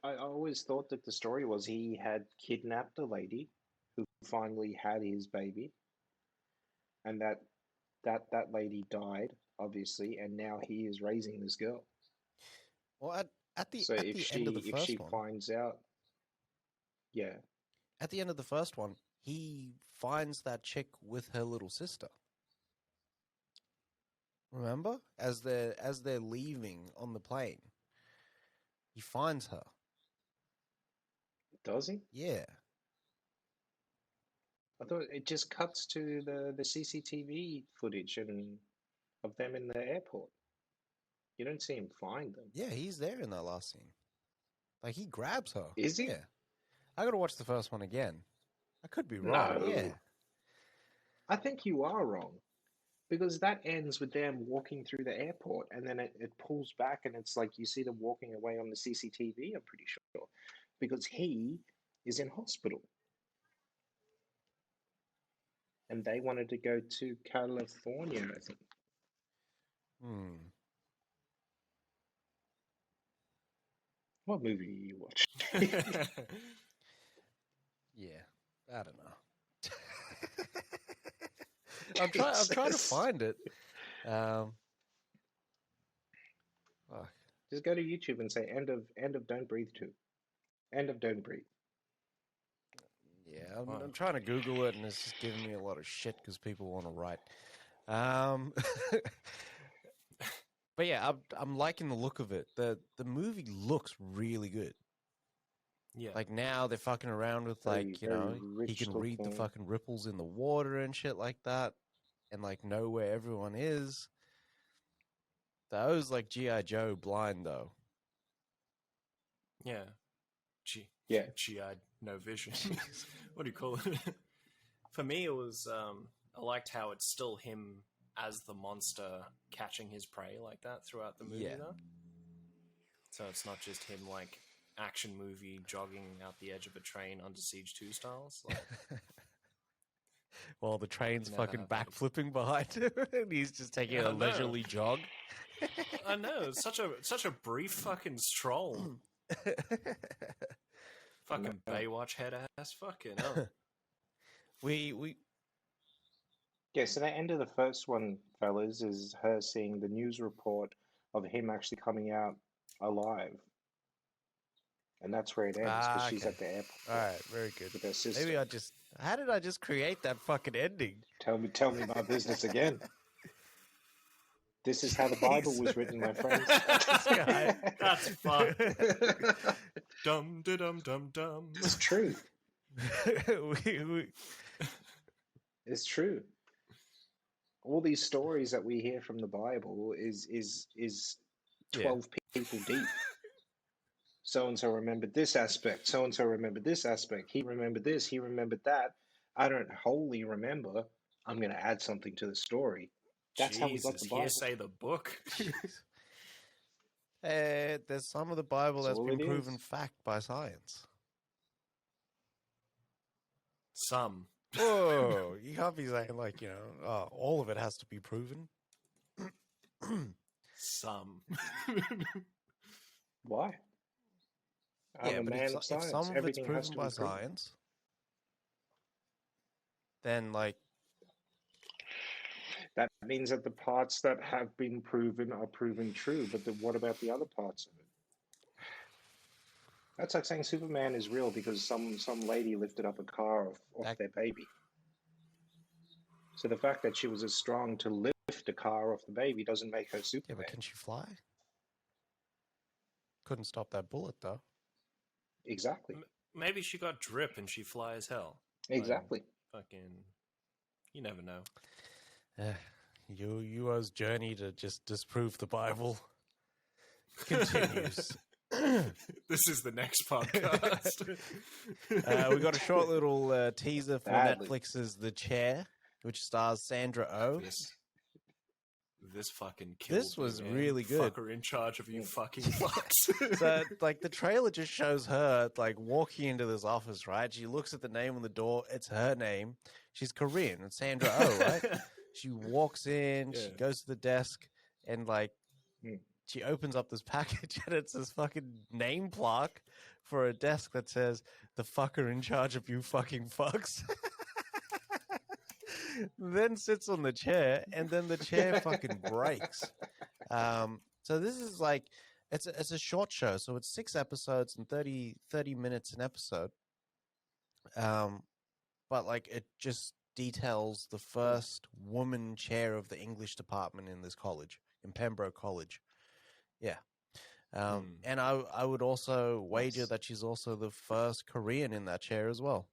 I always thought that the story was he had kidnapped a lady who finally had his baby, and that lady died, obviously, and now he is raising this girl. Well, at the So end of the if first she one, finds out, Yeah. At the end of the first one, he finds that chick with her little sister. Remember? As they're leaving on the plane, he finds her. Does he? Yeah. I thought it just cuts to the CCTV footage and of them in the airport. You don't see him find them. Yeah, he's there in that last scene. Like, he grabs her. Is he? Yeah. I gotta watch the first one again. I could be wrong. No. Yeah. I think you are wrong. Because that ends with them walking through the airport and then it pulls back and it's like you see them walking away on the CCTV, I'm pretty sure. Because he is in hospital. And they wanted to go to California, I think. What movie do you watch? Yeah. I don't know. I'm trying to find it. Fuck. Just go to YouTube and say end of Don't Breathe 2. End of Don't Breathe. Yeah, I'm trying to Google it, and it's just giving me a lot of shit because people want to write. But yeah, I'm liking the look of it. The movie looks really good. Yeah. Like now they're fucking around with like, you know, he can read the fucking ripples in the water and shit like that, and like know where everyone is. That was like G.I. Joe blind though. Yeah. Yeah. G-eyed, no vision. What do you call it? For me, it was, I liked how it's still him as the monster catching his prey like that throughout the movie, though. So it's not just him, like, action movie jogging out the edge of a train under Siege 2 styles. Like, while the train's fucking backflipping behind him, and he's just taking a leisurely jog. I know, it's such a brief fucking stroll. Fucking Baywatch head ass, fucking hell. Yeah, so the end of the first one, fellas, is her seeing the news report of him actually coming out alive. And that's where it ends, because she's at the airport. All right, very good. With her sister. Maybe how did I just create that fucking ending? Tell me my business again. This is how the Bible was written, my friends. That's fun. Dum dum dum dum. It's true. It's true. All these stories that we hear from the Bible is 12 people deep. So and so remembered this aspect. So and so remembered this aspect. He remembered this. He remembered that. I don't wholly remember. I'm going to add something to the story. That's how we got the Bible. Hearsay the book. There's some of the Bible that's been proven fact by science. Some. Whoa, you can't be saying like, you know, all of it has to be proven. Some. Why? I'm a man of science. If some of Everything it's proven by science, then like that means that the parts that have been proven are proven true. But what about the other parts of it? That's like saying Superman is real because some lady lifted up a car off their baby. So the fact that she was as strong to lift a car off the baby doesn't make her Superman. Yeah, but can she fly? Couldn't stop that bullet though. Exactly. Maybe she got drip and she fly as hell. Exactly. Like, fucking, you never know. Yuo's journey to just disprove the Bible continues. This is the next podcast. We got a short little teaser for Netflix's The Chair, which stars Sandra Oh. This fucking killed This was me, really good. Fucker in charge of you fucking fucks. So, like, the trailer just shows her, like, walking into this office, right? She looks at the name on the door. It's her name. She's Korean. It's Sandra Oh, right? She walks in. Yeah. She goes to the desk, and, like, she opens up this package, and it's this fucking name plaque for a desk that says, "The fucker in charge of you fucking fucks." Then sits on the chair, and then the chair fucking breaks. So this is like, it's a short show, so it's 6 episodes and 30 minutes an episode. But like it just details the first woman chair of the English department in this college, in Pembroke College. Yeah. And I would also wager Nice. that she's also the first Korean in that chair as well,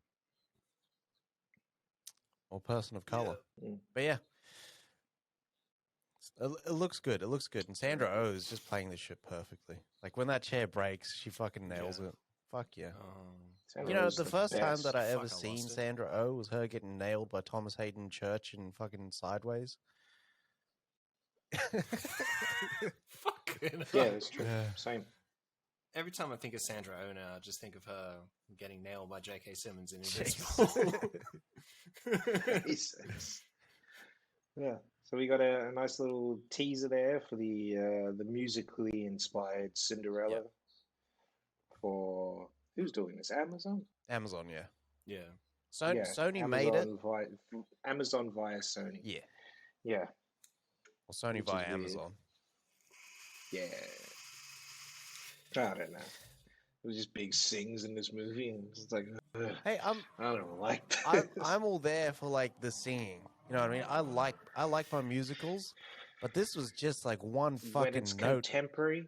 or person of color. Mm. But yeah, it looks good. It looks good. And Sandra Very Oh good. is just playing this shit perfectly. Like when that chair breaks, she fucking nails Yeah. it. Fuck yeah. Sandra You know, Oh's the first time that I Fuck, ever I lost seen it. Sandra Oh was her getting nailed by Thomas Hayden Church in fucking Sideways. Fucking Yeah, hell. that's true. Yeah. Same. Every time I think of Sandra Oh now, I just think of her getting nailed by J.K. Simmons in Jesus. Invincible. Jesus. Yeah. So we got a nice little teaser there for the musically inspired Cinderella for who's doing this? Amazon? Amazon, yeah. yeah. Yeah, Sony made it. Amazon via Sony. Yeah. Yeah, Or Sony which is via weird. Amazon. Yeah. I don't know. There's just big sings in this movie, and it's like, ugh, Hey, I don't like this. I'm all there for like the singing. You know what I mean? I like my musicals, but this was just like one when it's fucking note. contemporary,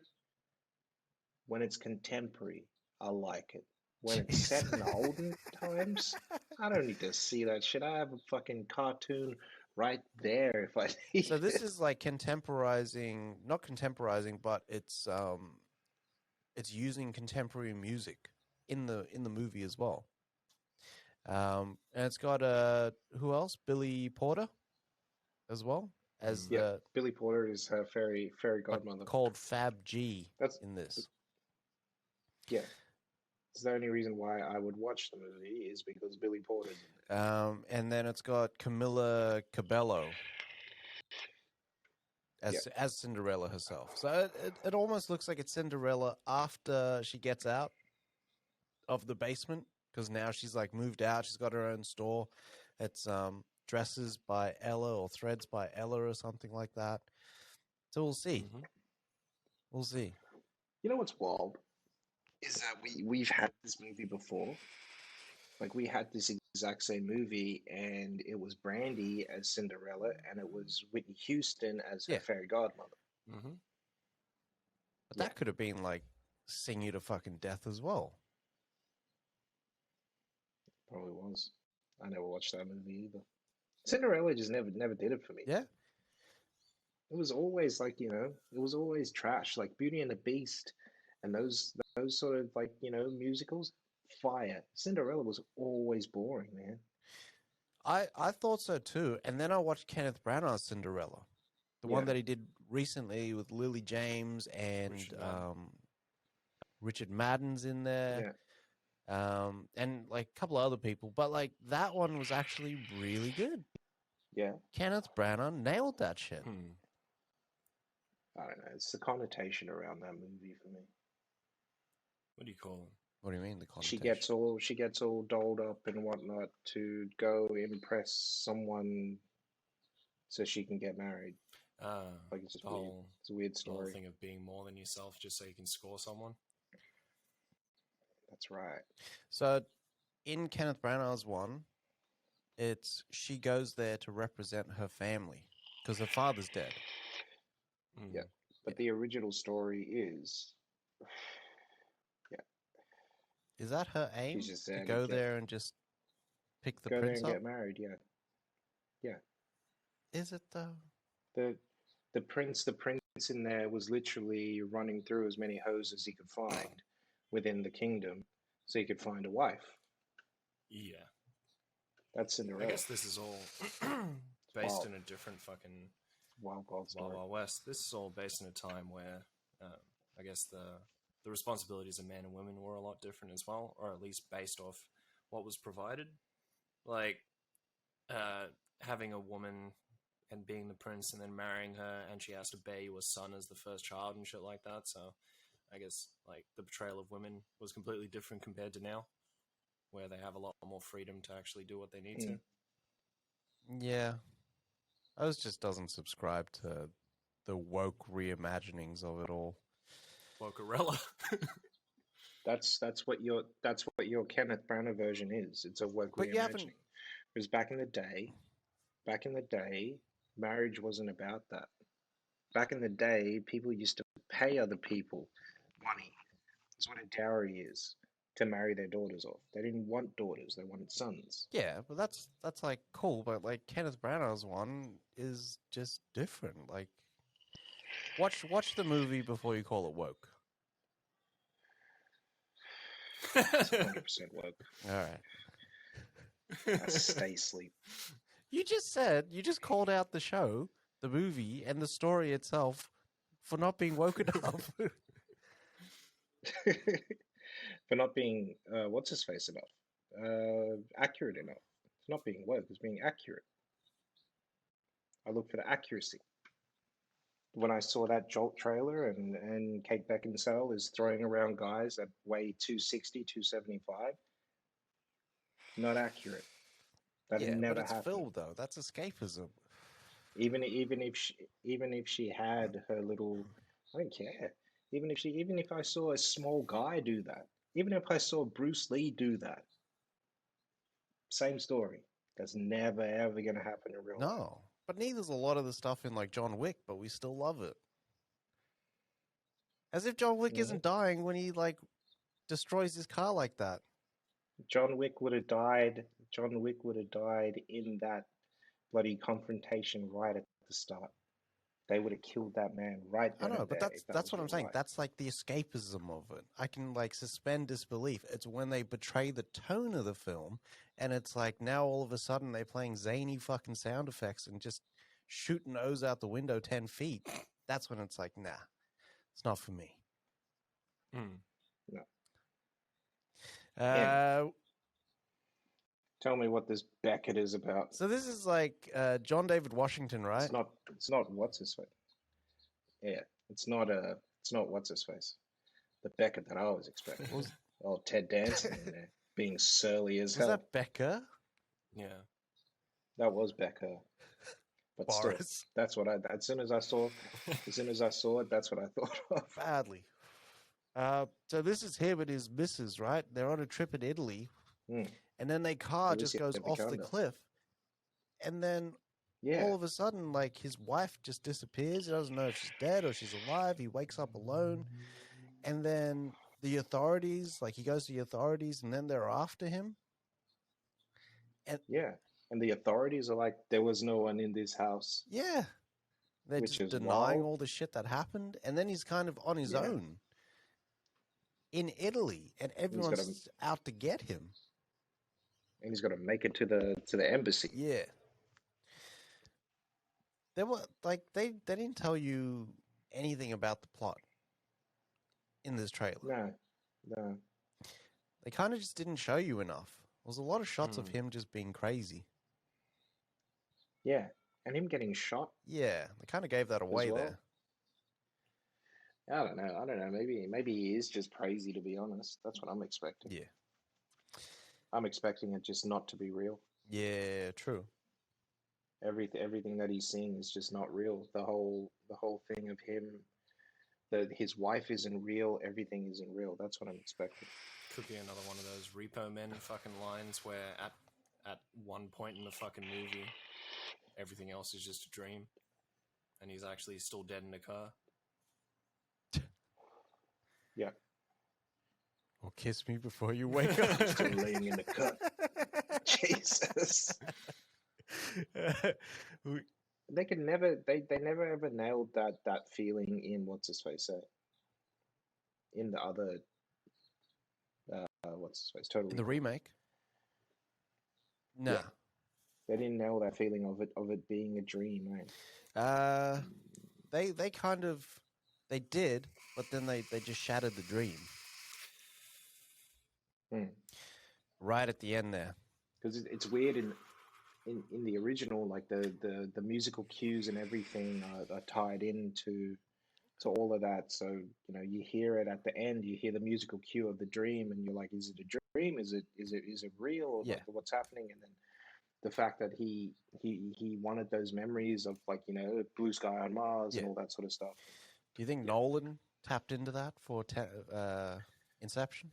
I like it. When it's set in the olden times, I don't need to see that shit. I have a fucking cartoon right there if I need So this it. is like contemporizing, not contemporizing, but it's using contemporary music in the movie as well. And it's got who else? Billy Porter as well as Yeah, the Billy Porter is her fairy godmother. called Fab G That's in this. yeah. It's the only reason why I would watch the movie is because Billy Porter's in it. And then it's got Camilla Cabello as Cinderella herself. So it almost looks like it's Cinderella after she gets out of the basement, because now she's like moved out. She's got her own store. It's dresses by Ella or threads by Ella or something like that. So we'll see. Mm-hmm. We'll see. You know what's wild is that we've had this movie before. Like we had this exact same movie, and it was Brandy as Cinderella, and it was Whitney Houston as her Yeah. fairy godmother. Mm-hmm. But that could have been like Sing You to Fucking Death as well. Probably was. I never watched that movie either. Cinderella just never did it for me. Yeah. It was always like, it was always trash. Like Beauty and the Beast and those sort of like, musicals, fire. Cinderella was always boring, man. I thought so too. And then I watched Kenneth Branagh's Cinderella, the one Yeah. that he did recently with Lily James and Richard Madden's in there. And like a couple of other people. But like that one was actually really good. Yeah. Kenneth Branagh nailed that shit. I don't know. It's the connotation around that movie for me. What do you call it? What do you mean the connotation? She gets all dolled up and whatnot to go impress someone so she can get married. Like it's just weird. It's a weird story. The whole thing of being more than yourself just so you can score someone. That's right. So in Kenneth Branagh's one, it's she goes there to represent her family because her father's dead. Yeah. But the original story is Is that her aim? she's just To there go there and just pick the go there prince and up? get married, yeah. Yeah. Is it though? The prince in there was literally running through as many hoes as he could find within the kingdom so he could find a wife. Yeah. That's Cinderella. I guess this is all based in a different fucking Wild story. Wild West. This is all based in a time where I guess the responsibilities of men and women were a lot different as well, or at least based off what was provided. Like having a woman and being the prince and then marrying her, and she has to bear you a son as the first child and shit like that. So I guess like the portrayal of women was completely different compared to now, where they have a lot more freedom to actually do what they need to. Yeah. I just doesn't subscribe to the woke reimaginings of it all. Wokerella. That's what your Kenneth Branagh version is. It's a woke But you haven't. reimagining. Because back in the day, marriage wasn't about that. Back in the day, people used to pay other people money. That's what a dowry is, to marry their daughters off. They didn't want daughters; they wanted sons. Yeah, but that's like cool. But like Kenneth Branagh's one is just different. Like, watch the movie before you call it woke. It's 100% woke. All right. That's stay sleep. You just called out the show, the movie, and the story itself for not being woke enough. For not being what's his face enough, accurate enough. It's not being woke; it's being accurate. I look for the accuracy. When I saw that Jolt trailer and Kate Beckinsale is throwing around guys that weigh 260, 275, not accurate. That Yeah, but never it's happened. Phil though. That's escapism. Even if she had her little, I don't care. Even if I saw a small guy do that, even if I saw Bruce Lee do that, same story. That's never ever gonna happen in real life. No, but neither's a lot of the stuff in like John Wick, but we still love it. As if John Wick Mhm. isn't dying when he like destroys his car like that. John Wick would have died. John Wick would have died in that bloody confrontation right at the start. They would have killed that man right I then know, and but there if that that's was what I'm real saying. life. That's like the escapism of it. I can like suspend disbelief. It's when they betray the tone of the film, and it's like now all of a sudden they're playing zany fucking sound effects and just shooting O's out the window 10 feet. That's when it's like, nah, it's not for me. No. Uh, Tell me what this Beckett is about. so this is like John David Washington, right? It's not what's his face. Yeah, it's not what's his face. The Beckett that I was expecting. Oh, Ted Danson in there being surly as Was hell. that Becca? Yeah. That was Becker. But still, Boris. that's what I. As soon as I saw it, that's what I thought of. Badly. So this is him and his missus, right? They're on a trip in Italy, and then their car just Alicia goes off the Vikander. cliff, and then Yeah, all of a sudden, like his wife just disappears. He doesn't know if she's dead or she's alive. He wakes up alone, and then the authorities, like he goes to the authorities, and then they're after him. yeah. And the authorities are like, there was no one in this house. Yeah, they're Which just is denying wild. all the shit that happened, and then he's kind of on his Yeah. own in Italy, and everyone's out to get him. And he's got to make it to the embassy. Yeah. They were like they didn't tell you anything about the plot in this trailer. No. They kind of just didn't show you enough. There was a lot of shots of him just being crazy. Yeah, and him getting shot. Yeah, they kind of gave that away well. there. I don't know. Maybe he is just crazy. To be honest, that's what I'm expecting. Yeah. I'm expecting it just not to be real. Yeah, true. Everything that he's seeing is just not real. The whole thing of him, that his wife isn't real. Everything isn't real. That's what I'm expecting. Could be another one of those Repo Men fucking lines where at one point in the fucking movie, everything else is just a dream, and he's actually still dead in the car. Yeah. Or kiss me before you wake up. Still laying in the cut. Jesus. They could never. They never ever nailed that feeling in what's his face. In the other. What's his face? Totally. In the remake? Nah. Yeah. They didn't nail that feeling of it being a dream, right? They kind of they did, but then they just shattered the dream. Right at the end there. Because it's weird in the original, like the musical cues and everything are tied into all of that. So you hear it at the end. You hear the musical cue of the dream, and you're like, is it a dream? Is it real? Yeah. Like, what's happening? And then the fact that he wanted those memories of, like, blue sky on Mars and all that sort of stuff. Do you think Nolan tapped into that for Inception.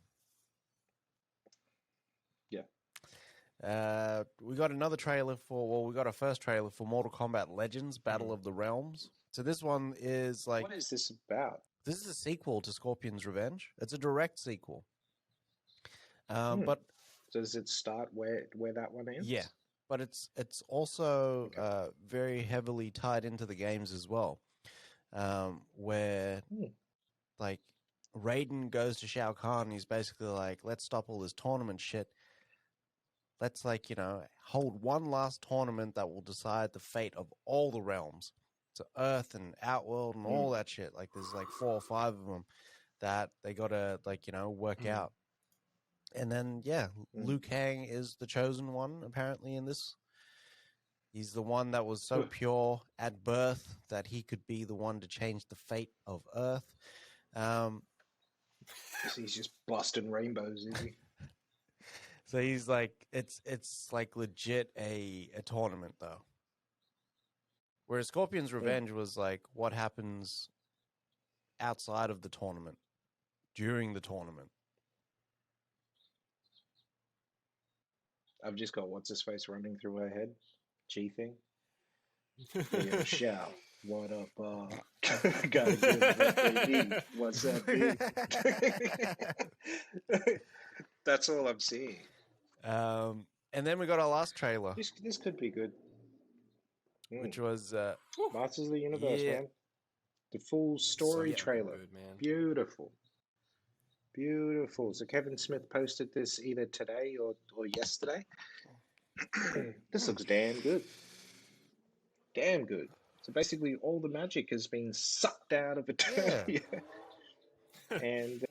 Yeah. We got another trailer we got a first trailer for Mortal Kombat Legends Battle of the Realms. So this one is like... What is this about? This is a sequel to Scorpion's Revenge. It's a direct sequel. But does it start where that one ends? yeah, but it's also Okay. very heavily tied into the games as well, where like Raiden goes to Shao Kahn. And he's basically like, let's stop all this tournament shit. Let's hold one last tournament that will decide the fate of all the realms. So Earth and Outworld and all that shit. Like there's like 4 or 5 of them that they gotta work out. And then Liu Kang is the chosen one apparently in this. He's the one that was so pure at birth that he could be the one to change the fate of Earth. He's just busting rainbows, is he? So he's like, it's like legit a tournament though. Whereas Scorpion's Revenge was like what happens outside of the tournament, during the tournament. I've just got what's his face running through her head. G thing. Yo, Shao, what up? Gotta give it what's that, dude? That's all I'm seeing. And then we got our last trailer. This could be good. Which was Masters of the Universe, man. The full story trailer. Good, man. Beautiful. Beautiful. So Kevin Smith posted this either today or yesterday. This looks damn good. Damn good. So basically all the magic has been sucked out of Eternia. And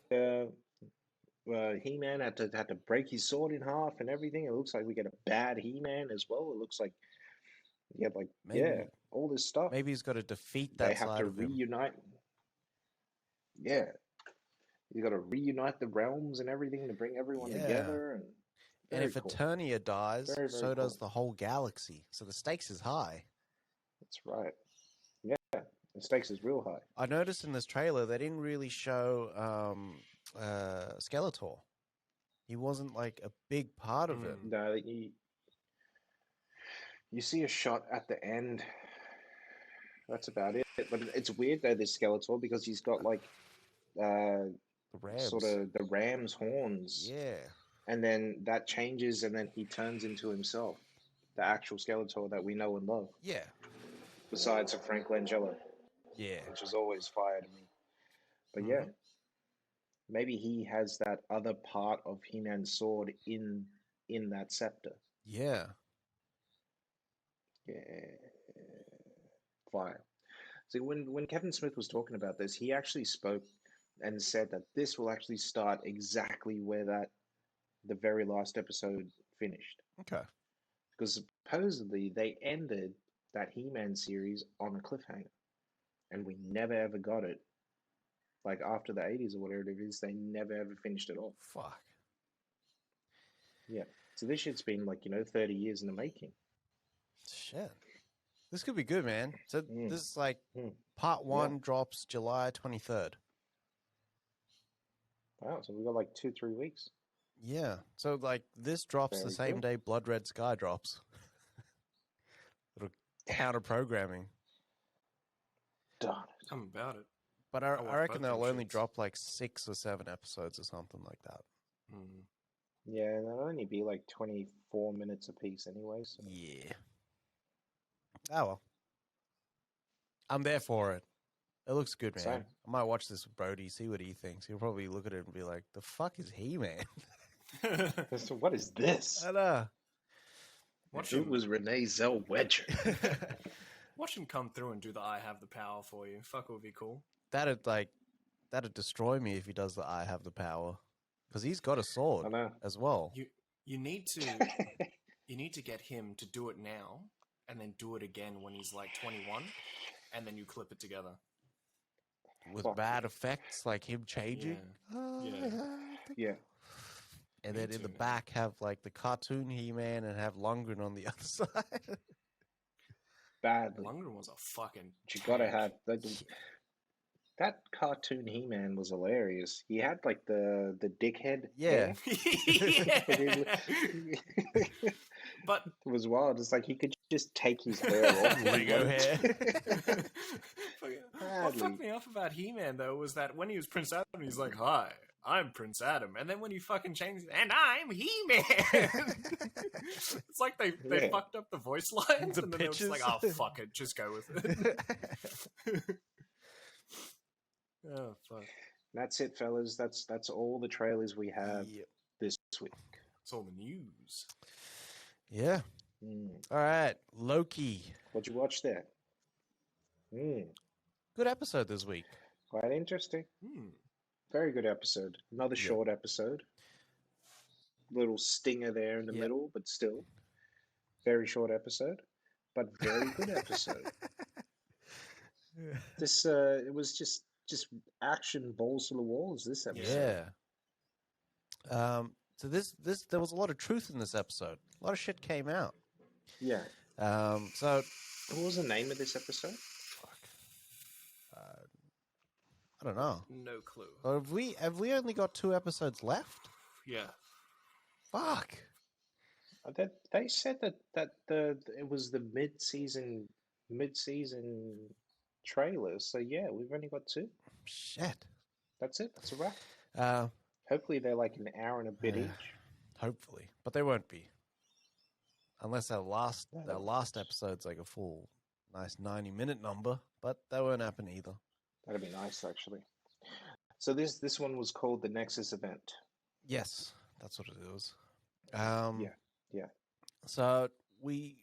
He-Man had to break his sword in half and everything. It looks like we get a bad He-Man as well. It looks like all this stuff. Maybe he's got to defeat that side of him. They have to reunite. Yeah. You got to reunite the realms and everything to bring everyone together. And if cool. Eternia dies, very so does cool. the whole galaxy. So the stakes is high. That's right. Yeah, the stakes is real high. I noticed in this trailer they didn't really show Skeletor. He wasn't like a big part of it. No, you see a shot at the end. That's about it. But it's weird though, this Skeletor, because he's got like sort of the ram's horns. Yeah. And then that changes, and then he turns into himself, the actual Skeletor that we know and love. Yeah. Besides Frank Langella. Yeah. Which is always fire to me. But yeah, maybe he has that other part of He-Man's sword in that scepter. Yeah. Yeah. Fire. So when Kevin Smith was talking about this, he actually spoke and said that this will actually start exactly where the very last episode finished. Okay. Because supposedly they ended that He-Man series on a cliffhanger. And we never ever got it. Like after the 80s or whatever it is, they never ever finished it off. Fuck. Yeah. So this shit's been 30 years in the making. Shit. This could be good, man. So this is like part 1 drops July 23rd. Wow, so we've got 2-3 weeks. Yeah. So this drops Very the same cool. day Blood Red Sky drops. Little counter programming. Darn it. I'm about it. But I reckon they'll both only shits. drop 6 or 7 episodes or something like that. Yeah, and they'll only be 24 minutes a piece anyway. So. Yeah. Oh well. I'm there for it. It looks good, man. Same. I might watch this with Brody, see what he thinks. He'll probably look at it and be like, the fuck is He-Man? So what is this? I know. It was Renee Zellweger. Watch him come through and do the I have the power for you. Fuck, it would be cool. That'd destroy me if he does the I have the power. Because he's got a sword I know. as well. You need to get him to do it now, and then do it again when he's 21, and then you clip it together. With bad effects, like him changing. Yeah. And then in the back have the cartoon He-Man and have Lundgren on the other side. Badly. Lundgren was a fucking... But you gotta have... That cartoon He-Man was hilarious. He had like the dickhead Yeah. hair. It But was wild. It's like he could just take his hair off if he Lego wanted hair. to. what Sadly. fucked me off about He-Man though was that when he was Prince Adam, he's like, "Hi, I'm Prince Adam," and then when you fucking change, and I'm He-Man, it's like they Yeah. fucked up the voice lines, The and then they were just like, "Oh pitches. fuck it, just go with it." Oh fuck, That's it, fellas. That's all the trailers we have Yep. this week. it's all the news. Yeah. Mm. All right. Loki. What'd you watch there? Mm. Good episode this week. Quite interesting. Hmm. Very good episode. Another Yep. short episode. Little stinger there in the Yep. middle, but still very short episode, but very good episode. This it was just action balls to the walls this episode. Yeah. So this there was a lot of truth in this episode. A lot of shit came out. Yeah. So What was the name of this episode? I don't know. No clue. Or have we only got 2 episodes left? Yeah. Fuck. They said that it was the mid-season trailer. So yeah, we've only got 2. Shit. That's it. That's a wrap. Uh, Hopefully they're like an hour and a bit Yeah. each. Hopefully, but they won't be, unless our last No, they last episode's like a full nice 90-minute number. But that won't happen either. That'd be nice, actually. So this one was called the Nexus event. Yes, that's what it was. Yeah. So we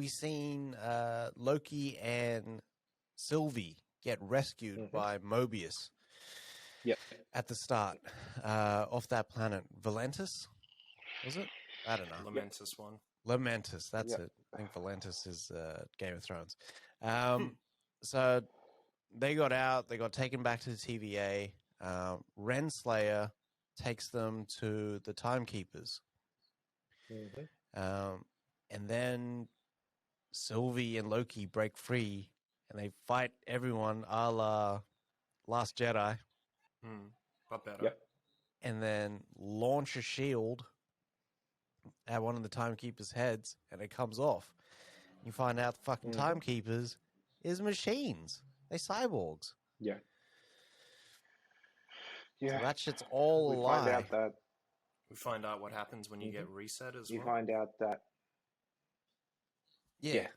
seen Loki and Sylvie get rescued Mhm. by Mobius Yep. at the start off that planet. Valentis, was it? I don't know. Lamentus one. Lamentis, that's Yep. it. I think Valentis is Game of Thrones. So they got out. They got taken back to the TVA. Renslayer takes them to the Timekeepers. Mhm. And then Sylvie and Loki break free, and they fight everyone a la Last Jedi, But better. Yep. and then launch a shield at one of the Timekeepers' heads, and it comes off. You find out the fucking Mhm. Timekeepers is machines. They cyborgs. Yeah. So Yeah. that shit's all a We lie. find out that We find out what happens when you get reset as you well. find out that Yeah.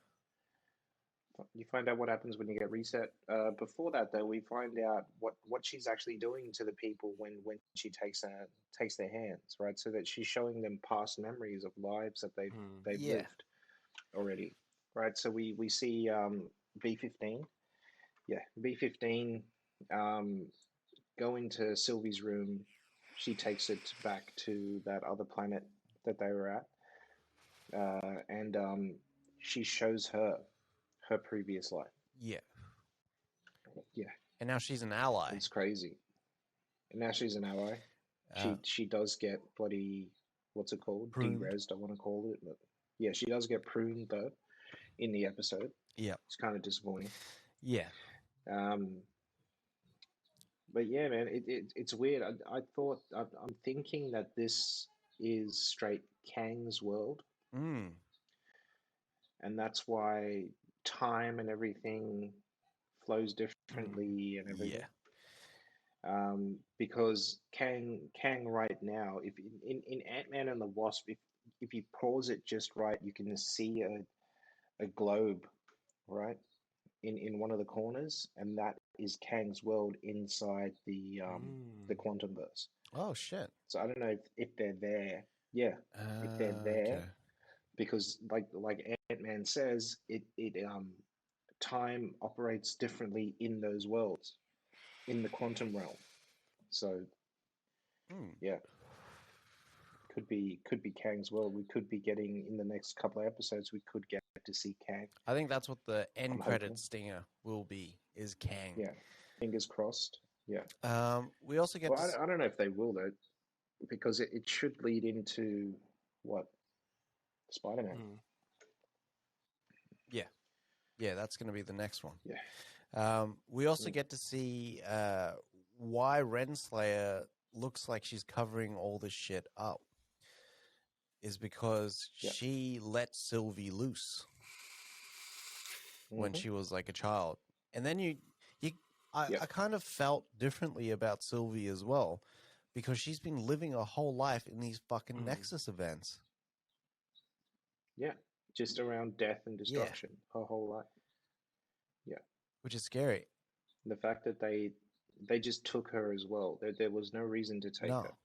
you find out what happens when you get reset. Before that, though, we find out what she's actually doing to the people when she takes their hands, right? So that she's showing them past memories of lives that they've Yeah. lived already, right? So we see B-15, B-15 go into Sylvie's room. She takes it back to that other planet that they were at, and she shows her previous life. Yeah. Yeah. And now she's an ally. It's crazy. And now she's an ally. She does get bloody, what's it called? Pruned. De-resed, I want to call it. But yeah, she does get pruned though in the episode. Yeah. It's kind of disappointing. Yeah. But yeah, man, it's weird. I'm thinking that this is straight Kang's world, Mm. and that's why time and everything flows differently and everything. Yeah. Because Kang right now, if in Ant-Man and the Wasp, if you pause it just right, you can see a globe, right, in one of the corners, and that is Kang's world inside the quantum verse. Oh shit. So I don't know if they're there. Yeah, if they're there, Okay. because like Ant-Man says, it time operates differently in those worlds, in the quantum realm. So yeah, could be Kang's world. We could be getting, in the next couple of episodes, we could get to see Kang. I think that's what the end I'm credit hoping. stinger will be, is Kang. Yeah, fingers crossed. Yeah. We also get Well, to I don't know if they will though, because it should lead into what, Spider-Man. Yeah, that's going to be the next one. Yeah. We also Mm. get to see why Renslayer looks like she's covering all this shit up. Is because Yep. she let Sylvie loose when Mhm. she was like a child, and then I Yep. kind of felt differently about Sylvie as well, because she's been living her whole life in these fucking Mm. Nexus events. Yeah, just around death and Yeah, destruction her whole life. Yeah, which is scary. the fact that they just took her as well. There was no reason to take her. No,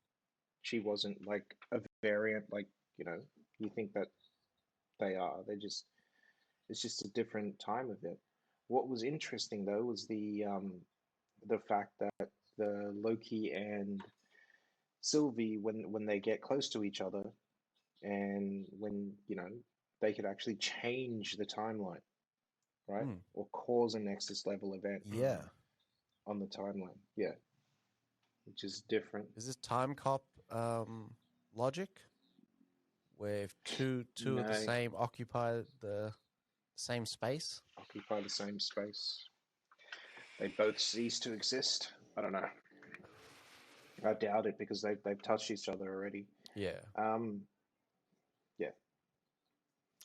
She wasn't like a variant, like you think that they are. They just it's just a different time of it. What was interesting though was the fact that the Loki and Sylvie, when they get close to each other, and when they could actually change the timeline, right, mm, or cause a Nexus level event yeah. on the timeline. Yeah, which is different. Is this time cop logic, where if two of the No, same occupy the same space? occupy the same space. They both cease to exist. I don't know. I doubt it because they've touched each other already. Yeah. Um, yeah,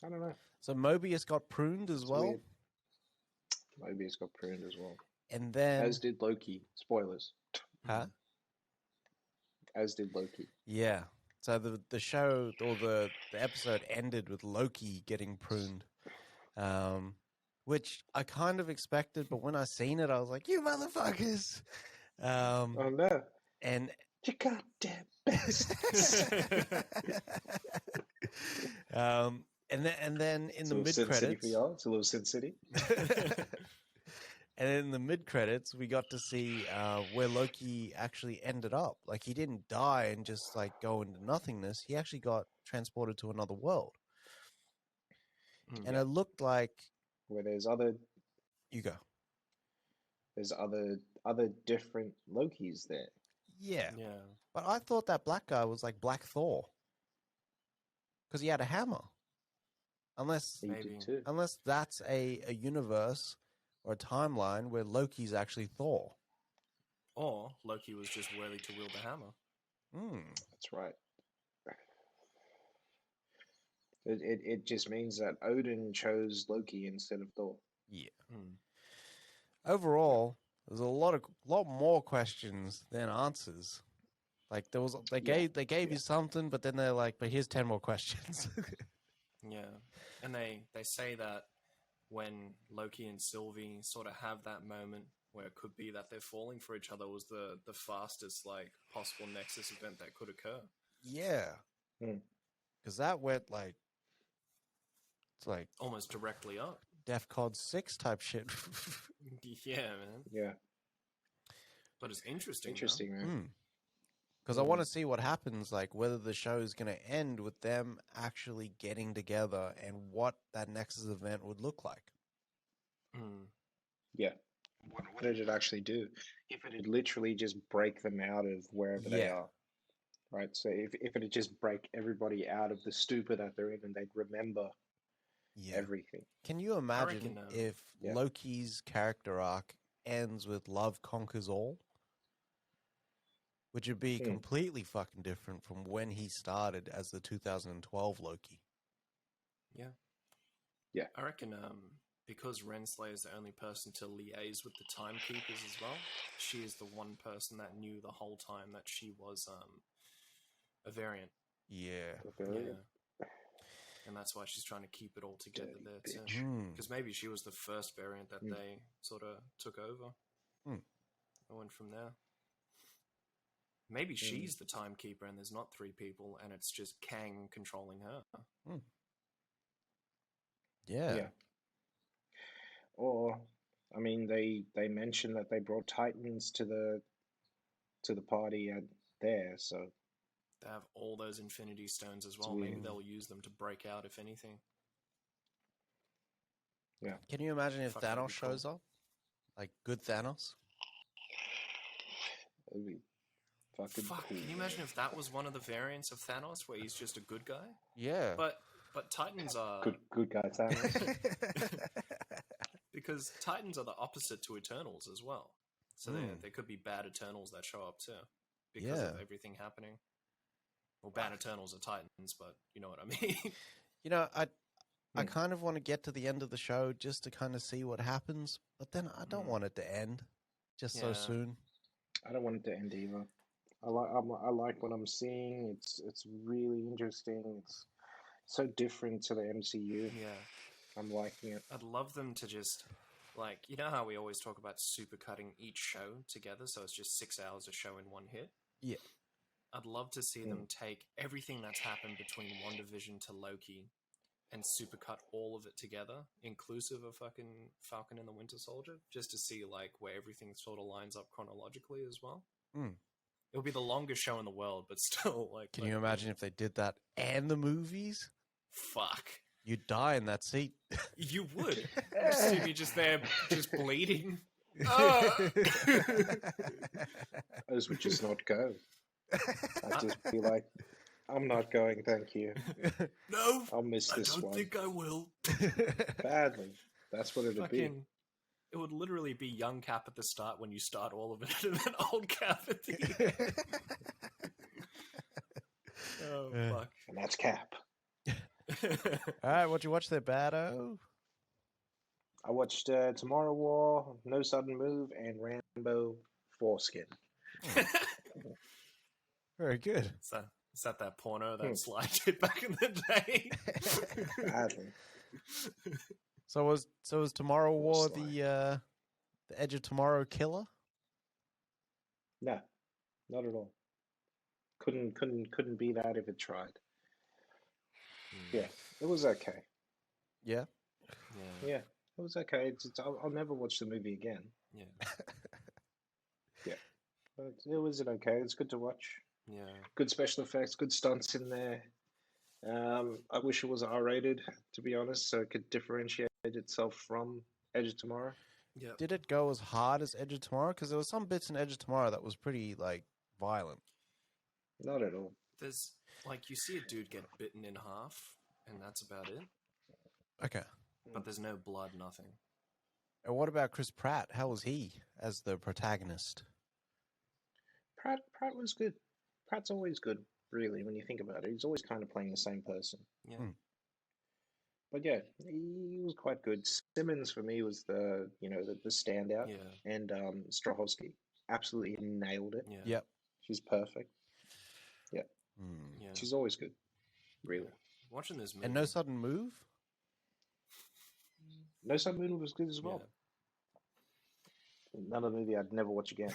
I don't know. So Mobius got pruned as It's well, weird. Mobius got pruned as well, and then as did Loki. Spoilers. huh? As did Loki. Yeah. So the show or the episode ended with Loki getting pruned, which I kind of expected, but when I seen it, I was like, "You motherfuckers!" Oh no! And You goddamn bastards! and then in It's the a little mid Sin City for credits, y'all. It's a little Sin City. and in the mid credits, we got to see where Loki actually ended up. Like he didn't die and just like go into nothingness. He actually got transported to another world, and it looked like Where you go. there's other different Lokis there. Yeah, Yeah. but I thought that black guy was like Black Thor because he had a hammer. Unless He Maybe. did too. unless that's a universe or a timeline where Loki's actually Thor. Or Loki was just worthy to wield the hammer. That's right. It just means that Odin chose Loki instead of Thor. Yeah. Mm. Overall, there's a lot more questions than answers. Like they gave you something, but then they're like, but here's 10 more questions. Yeah. And they say that when Loki and Sylvie sort of have that moment where it could be that they're falling for each other was the fastest like possible Nexus event that could occur. Yeah. Because that went like, it's like Almost directly up. DEFCON 6 type shit. Yeah, man. Yeah. But it's interesting. Interesting, man. Because I want to see what happens, like whether the show is going to end with them actually getting together and what that Nexus event would look like. Yeah. What did it actually do? If it had literally just break them out of wherever they are, right? So if it had just break everybody out of the stupor that they're in and they'd remember everything. Can you imagine reckon, if Loki's character arc ends with love conquers all? Which would be completely fucking different from when he started as the 2012 Loki. Yeah. Yeah. I reckon because Renslayer is the only person to liaise with the Timekeepers as well, she is the one person that knew the whole time that she was a variant. Yeah. And that's why she's trying to keep it all together there too. Because maybe she was the first variant that they sort of took over. And went from there. Maybe she's the timekeeper and there's not three people and it's just Kang controlling her. Yeah. Or, I mean, they mentioned that they brought Titans to the party there, so they have all those Infinity Stones as well. Maybe they'll use them to break out, if anything. Yeah. Can you imagine if Thanos shows up? Like, good Thanos? That would be fucking cool. Can you imagine if that was one of the variants of Thanos, where he's just a good guy? Yeah. But Titans are... Good guy Thanos. Because Titans are the opposite to Eternals as well. So there could be bad Eternals that show up too. Because of everything happening. Well, bad Eternals are Titans, but you know what I mean. You know, I kind of want to get to the end of the show just to kind of see what happens, but then I don't want it to end just so soon. I don't want it to end either. I like what I'm seeing. It's really interesting. It's so different to the MCU. Yeah. I'm liking it. I'd love them to just, like, you know how we always talk about supercutting each show together, so it's just 6 hours of show in one hit? Yeah. I'd love to see them take everything that's happened between WandaVision to Loki and supercut all of it together, inclusive of fucking Falcon and the Winter Soldier, just to see, like, where everything sort of lines up chronologically as well. It'll be the longest show in the world, but still, like... Can you imagine if they did that and the movies? Fuck. You'd die in that seat. You would. You see me just there, just bleeding. Those would just not go. I'd just be like, I'm not going, thank you. No, I'll miss this I don't one. think I will. Badly. That's what it'd be. It would literally be young Cap at the start when you start all of it, and then old Cap at the end. Oh, fuck. And that's Cap. All right, what'd you watch there, Bado? I watched Tomorrow War, No Sudden Move, and Rambo Foreskin. Very good. Is that porno that Sly did back in the day? Badly. So was Tomorrow War the Edge of Tomorrow killer? No, not at all. Couldn't be that if it tried. Yeah, it was okay. Yeah. Yeah, it was okay. I'll never watch the movie again. Yeah. Yeah, but it was okay. It's good to watch. Yeah. Good special effects, good stunts in there. I wish it was R-rated, to be honest, so it could differentiate itself from Edge of Tomorrow. Yeah. Did it go as hard as Edge of Tomorrow? Because there was some bits in Edge of Tomorrow that was pretty like violent. Not at all. There's like you see a dude get bitten in half, and that's about it. Okay. But there's no blood, nothing. And what about Chris Pratt? How was he as the protagonist? Pratt was good. Pratt's always good, really, when you think about it. He's always kind of playing the same person. Yeah. But yeah, he was quite good. Simmons for me was the standout. Yeah. And Strahovski absolutely nailed it. Yeah. Yep. She's perfect. Yeah. Yeah. She's always good. Really. Watching this movie. And No Sudden Move? No Sudden Move was good as well. Another movie I'd never watch again.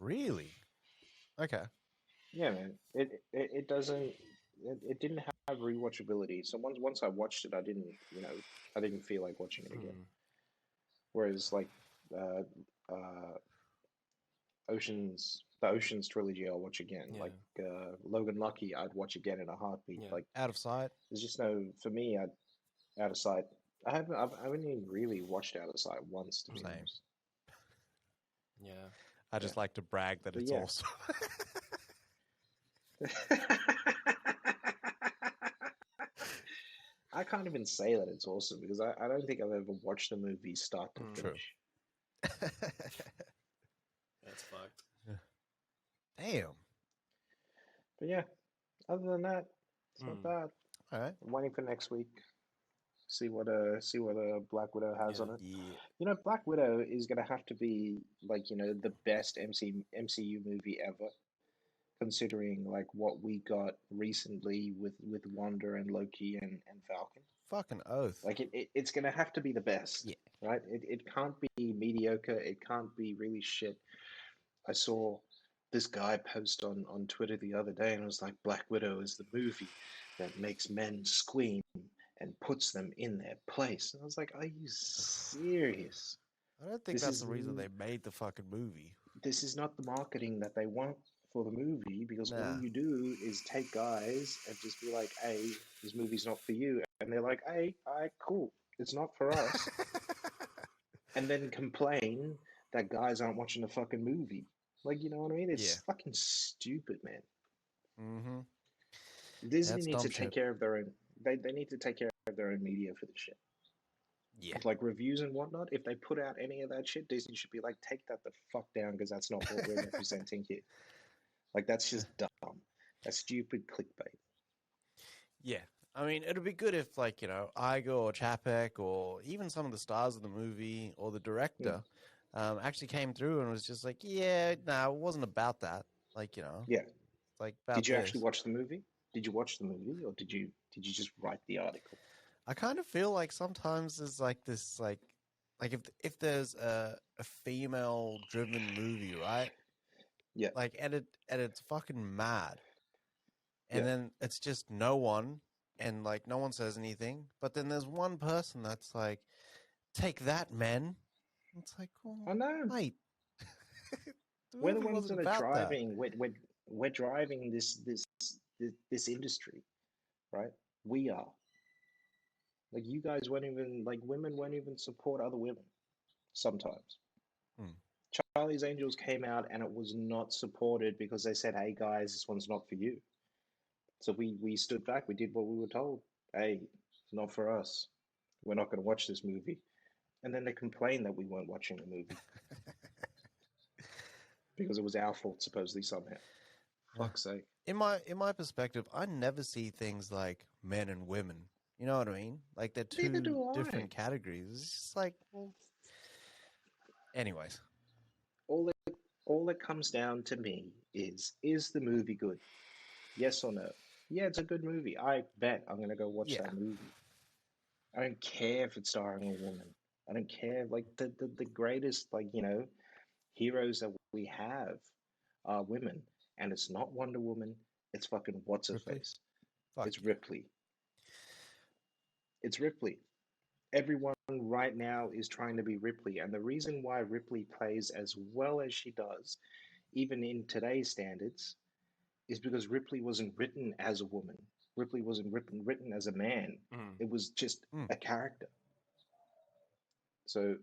Really? Okay. Yeah, man. It doesn't. It didn't have rewatchability. So once I watched it, I didn't feel like watching it again. Whereas like the Oceans trilogy, I'll watch again. Yeah. Like Logan Lucky, I'd watch again in a heartbeat. Yeah. Like Out of Sight? there's just no, for me, Out of Sight. I haven't even really watched Out of Sight once, to be honest. Yeah. I just like to brag that it's awesome. I can't even say that it's awesome because I don't think I've ever watched the movie start to finish. That's fucked. Damn. But yeah, other than that, it's not bad. All right. I'm waiting for next week. See what Black Widow has on it. Yeah. You know, Black Widow is gonna have to be like, the best MCU movie ever, considering like what we got recently with Wanda and Loki and Falcon. Fucking oath. Like it's gonna have to be the best. Yeah. Right? It can't be mediocre. It can't be really shit. I saw this guy post on Twitter the other day and it was like, Black Widow is the movie that makes men scream and puts them in their place. And I was like, are you serious? I don't think that's the reason they made the fucking movie. This is not the marketing that they want for the movie, because all you do is take guys and just be like, hey, this movie's not for you. And they're like, hey, all right, cool. It's not for us. And then complain that guys aren't watching the fucking movie. Like, you know what I mean? It's fucking stupid, man. Mm-hmm. Disney needs to take care of their own. They need to take care of their own media for this shit. Yeah. Like reviews and whatnot. If they put out any of that shit, Disney should be like, take that the fuck down because that's not what we're representing here. Like that's just dumb. That's stupid clickbait. Yeah. I mean, it'd be good if, like, Iger or Chapek or even some of the stars of the movie or the director actually came through and was just like, yeah, no, it wasn't about that. Like, Yeah. it's like about Did you actually this. watch the movie? Did you watch the movie, or did you just write the article? I kind of feel like sometimes there's like this, like if there's a female driven movie, right? Yeah. Like, and it's fucking mad. And Yeah. then it's just no one, and like no one says anything. But then there's one person that's like, "Take that, men!" It's like, I oh, know. wait, the We're the movie ones wasn't that are about that. driving. We're driving this industry, right? We are. Like you guys won't even like women won't even support other women sometimes. Hmm. Charlie's Angels came out and it was not supported because they said, "Hey guys, this one's not for you." So we stood back. We did what we were told. Hey, it's not for us. We're not going to watch this movie. And then they complained that we weren't watching the movie because it was our fault supposedly somehow. Fuck's sake. In my perspective, I never see things like men and women. You know what I mean? Like they're Neither two do I. different categories. It's just like, well, anyways. All that comes down to me is the movie good? Yes or no? Yeah, it's a good movie. I bet I'm gonna go watch Yeah, that movie. I don't care if it's starring a woman. I don't care. Like the greatest heroes that we have are women, and it's not Wonder Woman. It's fucking what's her Ripley. face. Fuck It's yeah. Ripley. It's Ripley. Everyone right now is trying to be Ripley, and the reason why Ripley plays as well as she does, even in today's standards, is because Ripley wasn't written as a woman. Ripley wasn't written as a man. Mm. It was just Mm. a character. So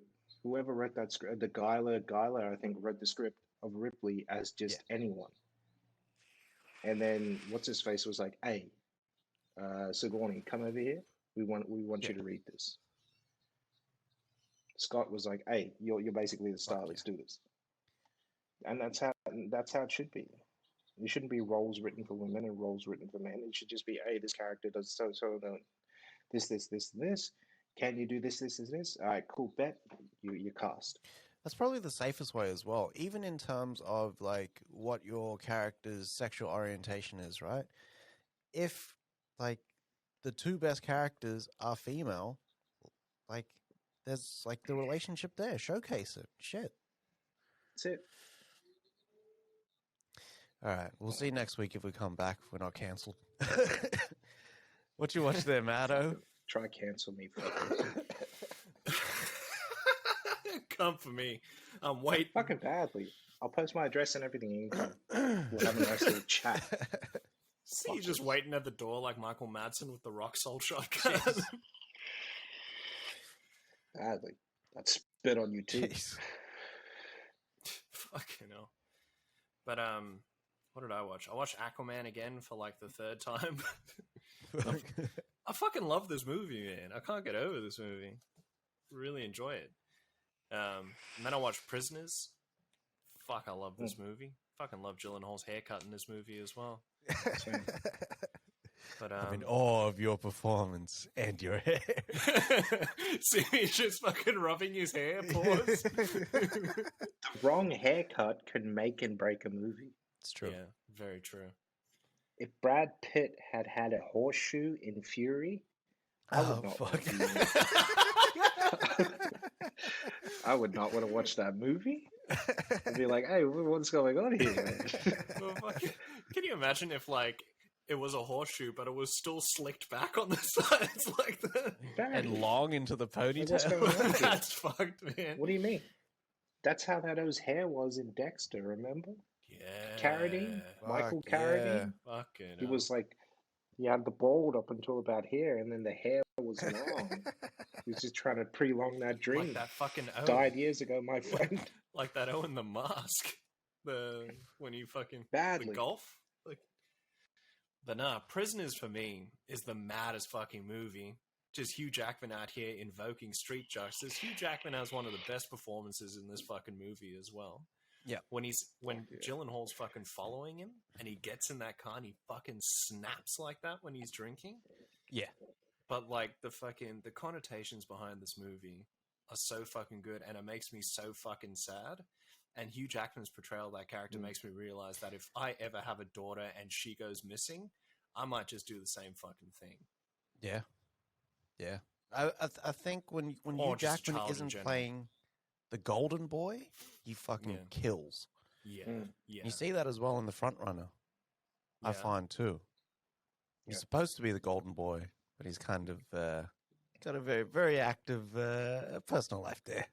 whoever wrote that script, the Guyler, I think, wrote the script of Ripley as Yeah. just anyone. And then what's his face was like, "Hey, Sigourney, come over here. We want Yeah. you to read this." Scott was like, "Hey, you're basically the Fuck star. yeah. Let's do this." And that's how it should be. It shouldn't be roles written for women and roles written for men. It should just be, "Hey, this character does so this, and this. Can you do this? All right, cool. Bet you cast." That's probably the safest way as well, even in terms of like what your character's sexual orientation is, right? If like the two best characters are female, like there's like the relationship there. Showcase it. Shit. That's it. All right. We'll see next week if we come back if we're not cancelled. What you watch there, Matto? Try cancel me, fuckers. Come for me. I'm waiting. Fucking badly. I'll post my address and everything. You can come. We'll have a nice little chat. See you just Fuckers. waiting at the door like Michael Madsen with the rock salt shotgun. Badly. I'd spit on you too. Jeez. Fucking hell. But what did I watch? I watched Aquaman again for like the third time. I fucking love this movie, man. I can't get over this movie. Really enjoy it. And then I watched Prisoners. Fuck, I love this movie. Fucking love Gyllenhaal's haircut in this movie as well. But I'm in awe of your performance and your hair. see me just fucking rubbing his hair. Pause. The wrong haircut can make and break a movie. It's true. Yeah, very true. If Brad Pitt had had a horseshoe in Fury, I would not want to be in it. I would not want to watch that movie. I'd be like, "Hey, what's going on here, man?" Well, can you imagine if like it was a horseshoe, but it was still slicked back on the sides like that? And long into the what's going ponytail. on here? That's fucked, man. What do you mean? That's how that hair was in Dexter, remember? Yeah. Carradine? Michael Fuck, yeah. Carradine? Fucking He hell. was like, he had the bald up until about here, and then the hair was long. He was just trying to prolong that dream. Like that fucking Owen. Died years ago, my friend. Like that Owen the Mask. When you fucking Badly. the golf. Like, but nah, Prisoners for me is the maddest fucking movie. just Hugh Jackman out here invoking street justice. Hugh Jackman has one of the best performances in this fucking movie as well. Yeah. When Gyllenhaal's fucking following him and he gets in that car and he fucking snaps like that when he's drinking. Yeah. But like the connotations behind this movie are so fucking good, and it makes me so fucking sad. And Hugh Jackman's portrayal of that character makes me realize that if I ever have a daughter and she goes missing, I might just do the same fucking thing. Yeah. Yeah. I think when Or Hugh just a Jackman child in isn't general. playing the golden boy, he fucking Yeah. kills. Yeah, yeah. You see that as well in The Front Runner, I Yeah. find too. He's Yeah. supposed to be the golden boy, but he's kind of got a very, very active personal life there.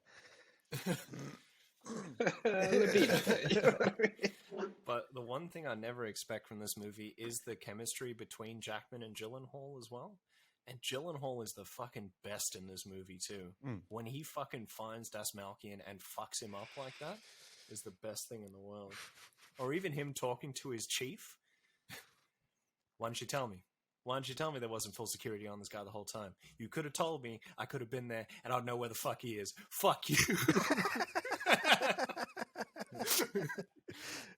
But the one thing I never expect from this movie is the chemistry between Jackman and Gyllenhaal as well. And Gyllenhaal is the fucking best in this movie too. When he fucking finds Das Malkian and fucks him up like that is the best thing in the world. Or even him talking to his chief. Why didn't you tell me? Why didn't you tell me there wasn't full security on this guy the whole time? You could have told me. I could have been there, and I'd know where the fuck he is. Fuck you.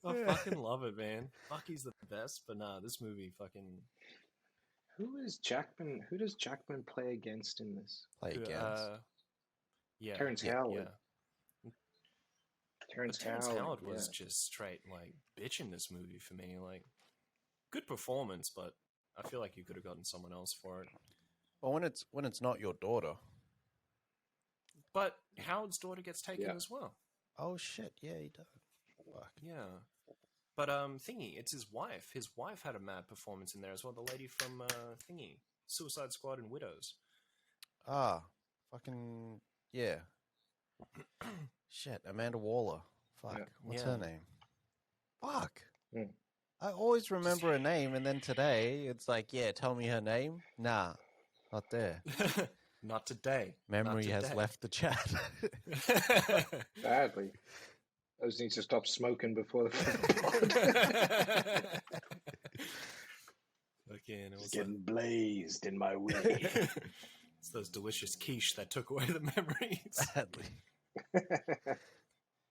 I fucking love it, man. Fuck, he's the best. But nah, this movie fucking... Who does Jackman play against in this? Play against. Yeah. Terrence yeah, Howard. Yeah. Terrence Howard was yeah. just straight, like, bitch in this movie for me. Like, good performance, but I feel like you could have gotten someone else for it. Well, when it's not your daughter. But Howard's daughter gets taken Yeah. as well. Oh shit! Yeah, he does. Fuck. Yeah. But Thingy, it's his wife. His wife had a mad performance in there as well. The lady from Thingy, Suicide Squad and Widows. Ah, fucking yeah. Shit, Amanda Waller. Fuck, Yeah. what's Yeah. her name? Fuck. Hmm. I always remember her name, and then today it's like, yeah, tell me her name. Nah, not there. Not today. Memory Not has today. left the chat. Badly. I just need to stop smoking before the Again, it was getting blazed in my way. it's those delicious quiche that took away the memories. Badly.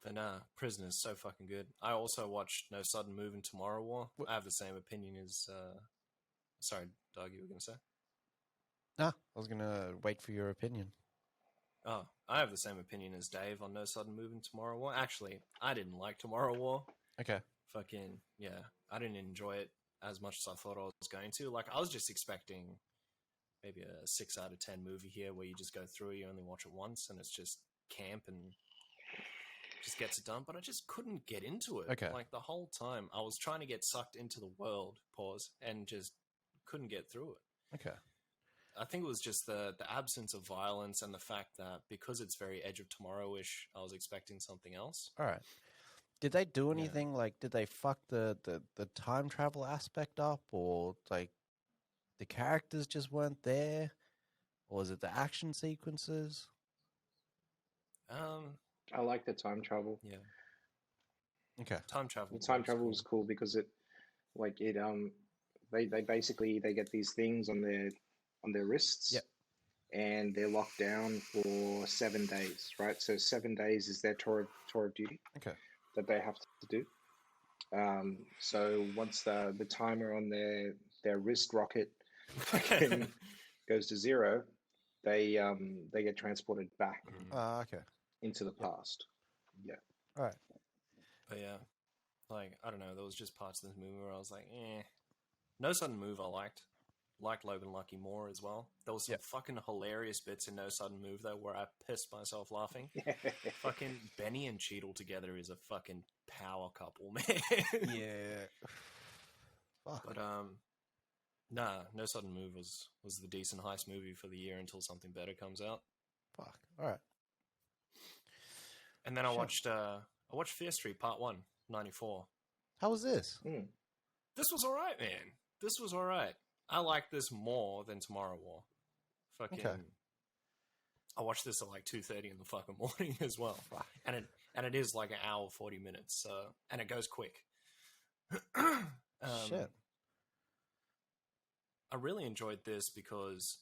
But nah, Prisoners, so fucking good. I also watched No Sudden Move and Tomorrow War. I have the same opinion as... Sorry, Doug, you were going to say? Nah, I was gonna wait for your opinion. Oh, I have the same opinion as Dave on No Sudden Move and Tomorrow War. Actually, I didn't like Tomorrow War. Okay. Fucking, yeah. I didn't enjoy it as much as I thought I was going to. Like, I was just expecting maybe a 6 out of 10 movie here where you just go through it, you only watch it once, and it's just camp and just gets it done. But I just couldn't get into it. Okay. Like, the whole time, I was trying to get sucked into the world, and just couldn't get through it. Okay. I think it was just the absence of violence and the fact that because it's very Edge of Tomorrow-ish, I was expecting something else. All right. Did they do anything like? Did they fuck the time travel aspect up, or like the characters just weren't there, or was it the action sequences? I like the time travel. Yeah. Okay. Time travel. The time travel was cool because they basically they get these things on their wrists. Yep. And they're locked down for 7 days, right? So 7 days is their tour of duty. Okay. That they have to do. So once the timer on their wrist rocket goes to 0, they get transported back Okay. into the past. Yeah. All right. But yeah, like, I don't know, there was just parts of this movie where I was like, No Sudden Move I liked. Liked Logan Lucky more as well. There was some fucking hilarious bits in No Sudden Move, though, where I pissed myself laughing. Fucking Benny and Cheadle together is a fucking power couple, man. Yeah. Fuck. But, nah, No Sudden Move was the decent heist movie for the year until something better comes out. Fuck. All right. And then I watched Fear Street Part 1, 94. How was this? This was alright, man. This was alright. I like this more than Tomorrow War. Fucking. Okay. I watched this at like 2:30 in the fucking morning as well, and it is like an hour 40 minutes, and it goes quick. Shit. I really enjoyed this because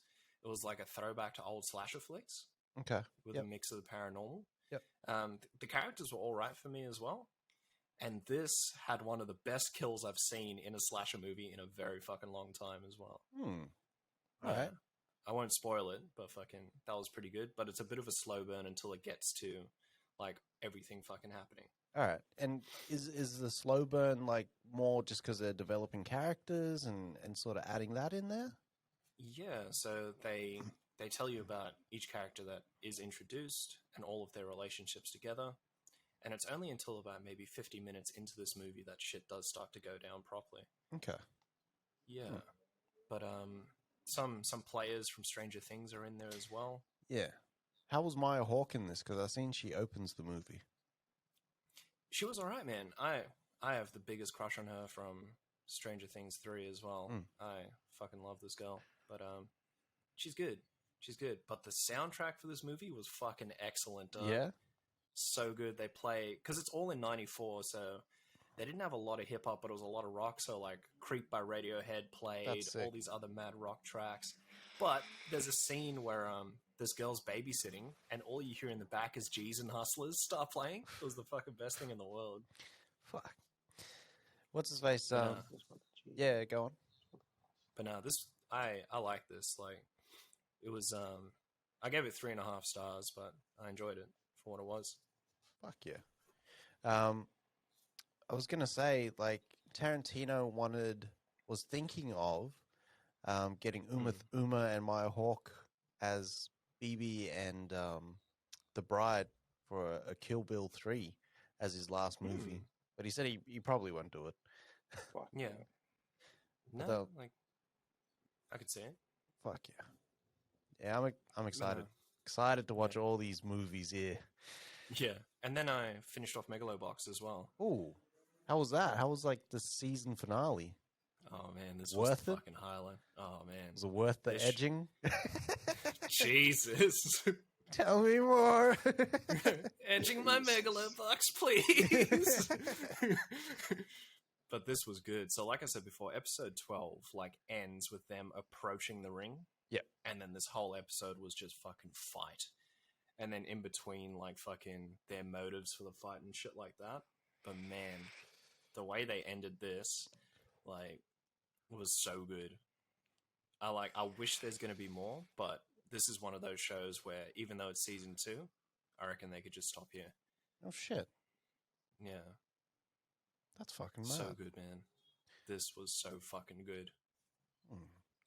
It was like a throwback to old slasher flicks Okay. with a mix of the paranormal. Yep. The characters were all right for me as well. And this had one of the best kills I've seen in a slasher movie in a very fucking long time as well. All right. I won't spoil it, but fucking that was pretty good. But it's a bit of a slow burn until it gets to like everything fucking happening. All right. And is the slow burn like more just because they're developing characters and sort of adding that in there? Yeah, so they tell you about each character that is introduced and all of their relationships together. And it's only until about maybe 50 minutes into this movie that shit does start to go down properly. Okay. Yeah. But some players from Stranger Things are in there as well. Yeah. How was Maya Hawke in this? Because I've seen she opens the movie. She was all right, man. I have the biggest crush on her from Stranger Things 3 as well. I fucking love this girl. But she's good. She's good. But the soundtrack for this movie was fucking excellent. Yeah? So good. They play... Because it's all in 94, so... They didn't have a lot of hip-hop, but it was a lot of rock. So, like, Creep by Radiohead played, all these other mad rock tracks. But there's a scene where this girl's babysitting, and all you hear in the back is G's and Hustlers start playing. It was the fucking best thing in the world. Fuck. What's his face? Yeah, go on. But no, this... I like this. Like, it was... I gave it 3.5 stars, but I enjoyed it for what it was. Fuck yeah. I was gonna say, like, Tarantino was thinking of getting Uma and Maya Hawke as BB and the Bride for a Kill Bill 3 as his last movie, but he said he probably won't do it. Yeah. No, like, I could see it. Fuck yeah. Yeah, I'm excited. Excited to watch all these movies here. Yeah, and then I finished off Megalobox as well. Ooh. How was that? How was, like, the season finale? Oh, man, this was the fucking highlight. Oh, man. Was it worth the edging? Jesus. Tell me more. Edging my Megalobox, please. But this was good. So, like I said before, episode 12, like, ends with them approaching the ring. Yep. And then this whole episode was just fucking fight. And then in between, like, fucking their motives for the fight and shit like that. But, man... The way they ended this, like, was so good. I wish there's going to be more, but this is one of those shows where, even though it's season 2, I reckon they could just stop here. Oh, shit. Yeah. That's fucking mad. So good, man. This was so fucking good.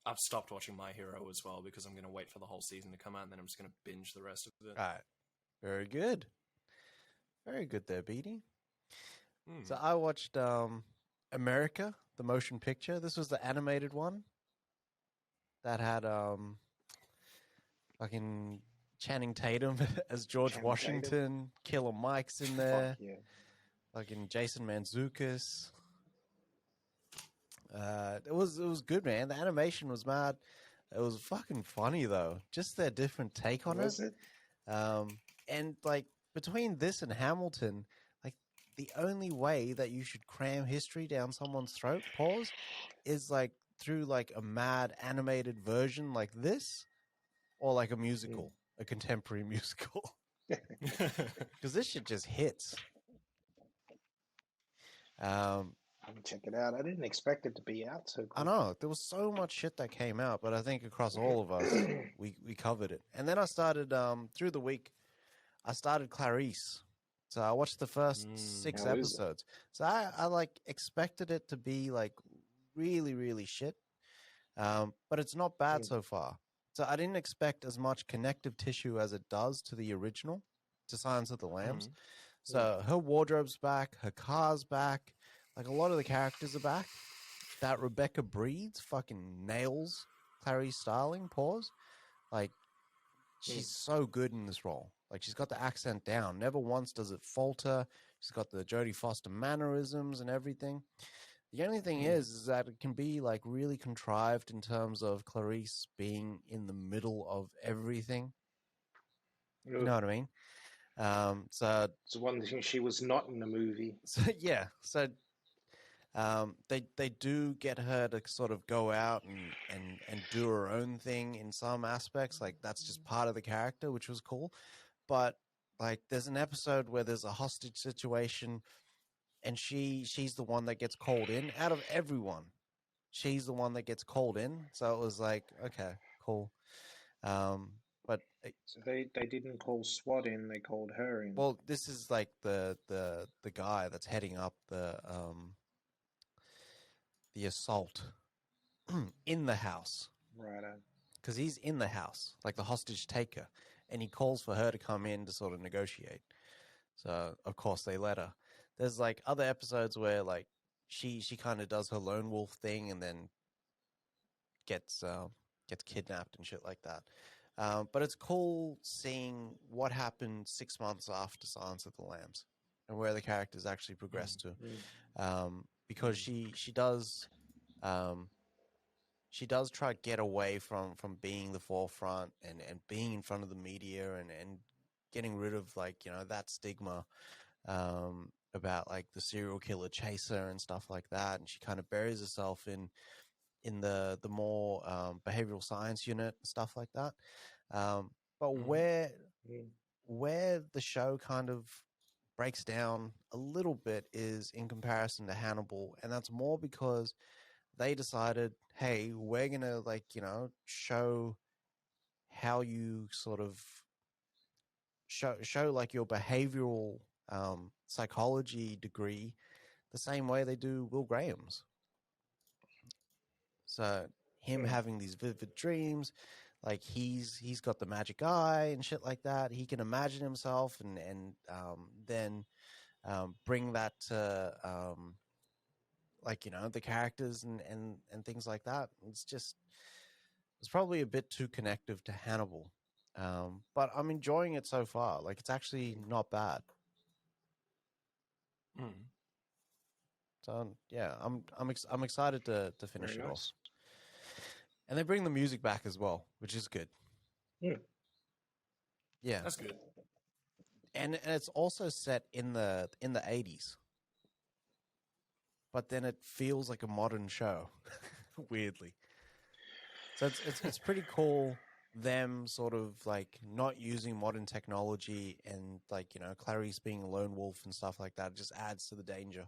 I've stopped watching My Hero as well because I'm going to wait for the whole season to come out and then I'm just going to binge the rest of it. All right. Very good. Very good there, Beatty. So I watched America, the motion picture. This was the animated one that had fucking Channing Tatum as George Washington, Killer Mike's in there, fucking Jason Mantzoukas. It was good, man. The animation was mad. It was fucking funny though. Just their different take on it. And like between this and Hamilton. The only way that you should cram history down someone's throat, is like through like a mad animated version like this, or like a musical, a contemporary musical. Because this shit just hits. I'll check it out. I didn't expect it to be out so quick. I know there was so much shit that came out, but I think across all of us, we covered it. And then I started through the week. I started Clarice. So I watched the first 6 episodes. So I like expected it to be like really, really shit. But it's not bad so far. So I didn't expect as much connective tissue as it does to the original, to Silence of the Lambs. So her wardrobe's back, her car's back, like a lot of the characters are back. That Rebecca Breeds fucking nails Clarice Starling, Like, she's so good in this role. Like, she's got the accent down. Never once does it falter. She's got the Jodie Foster mannerisms and everything. The only thing is that it can be, like, really contrived in terms of Clarice being in the middle of everything. You know what I mean? So it's one thing she was not in the movie. So, yeah. So, They do get her to sort of go out and do her own thing in some aspects. Like that's just part of the character, which was cool. But like there's an episode where there's a hostage situation and she's the one that gets called in out of everyone. She's the one that gets called in. So it was like, okay, cool. But So they didn't call SWAT in; they called her in. well, this is like the guy that's heading up the assault in the house. Right. Because he's in the house, like the hostage taker, and he calls for her to come in to sort of negotiate. So of course they let her. There's like other episodes where like she kind of does her lone wolf thing and then gets kidnapped and shit like that. But it's cool seeing what happened 6 months after Silence of the Lambs and where the characters actually progress to, because she does try to get away from being the forefront and being in front of the media and getting rid of like that stigma about like the serial killer chaser and stuff like that, and she kind of buries herself in the more behavioral science unit and stuff like that. But where the show kind of breaks down a little bit is in comparison to Hannibal, and that's more because they decided, hey, we're gonna show how you sort of show like your behavioral psychology degree the same way they do Will Graham's. So him having these vivid dreams, like he's got the magic eye and shit like that. He can imagine himself and then bring that to the characters and things like that. It's probably a bit too connective to Hannibal, but I'm enjoying it so far. Like it's actually not bad. So yeah, I'm excited to finish Very it nice. off. And they bring the music back as well, which is good. Yeah, That's good. and it's also set in the 80s, but then it feels like a modern show, weirdly. So it's pretty cool. Them sort of like not using modern technology and Clarice being a lone wolf and stuff like that just adds to the danger.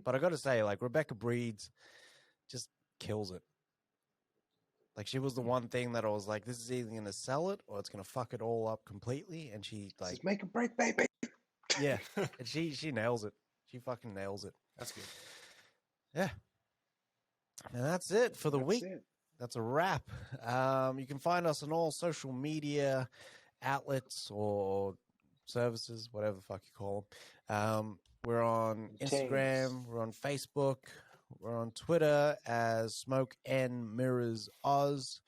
But I got to say, like Rebecca Breeds just kills it. Like she was the one thing that I was like, this is either going to sell it or it's going to fuck it all up completely. And she like, This is make a break, baby. yeah, and she nails it. She fucking nails it. That's good. Yeah. And that's it for the week. It. That's a wrap. You can find us on all social media outlets or services, whatever the fuck you call them. We're on Instagram. We're on Facebook. We're on Twitter as Smoke and Mirrors Oz.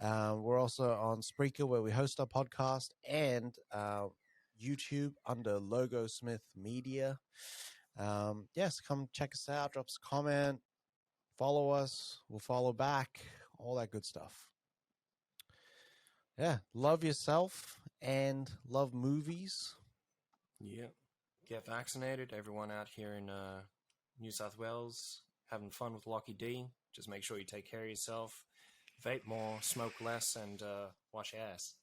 We're also on Spreaker where we host our podcast, and YouTube under Logo Smith Media. Yes, come check us out. Drop us a comment. Follow us. We'll follow back. All that good stuff. Yeah. Love yourself and love movies. Yeah. Get vaccinated. Everyone out here in New South Wales having fun with Lockie D. Just make sure you take care of yourself. Vape more, smoke less, and wash your ass.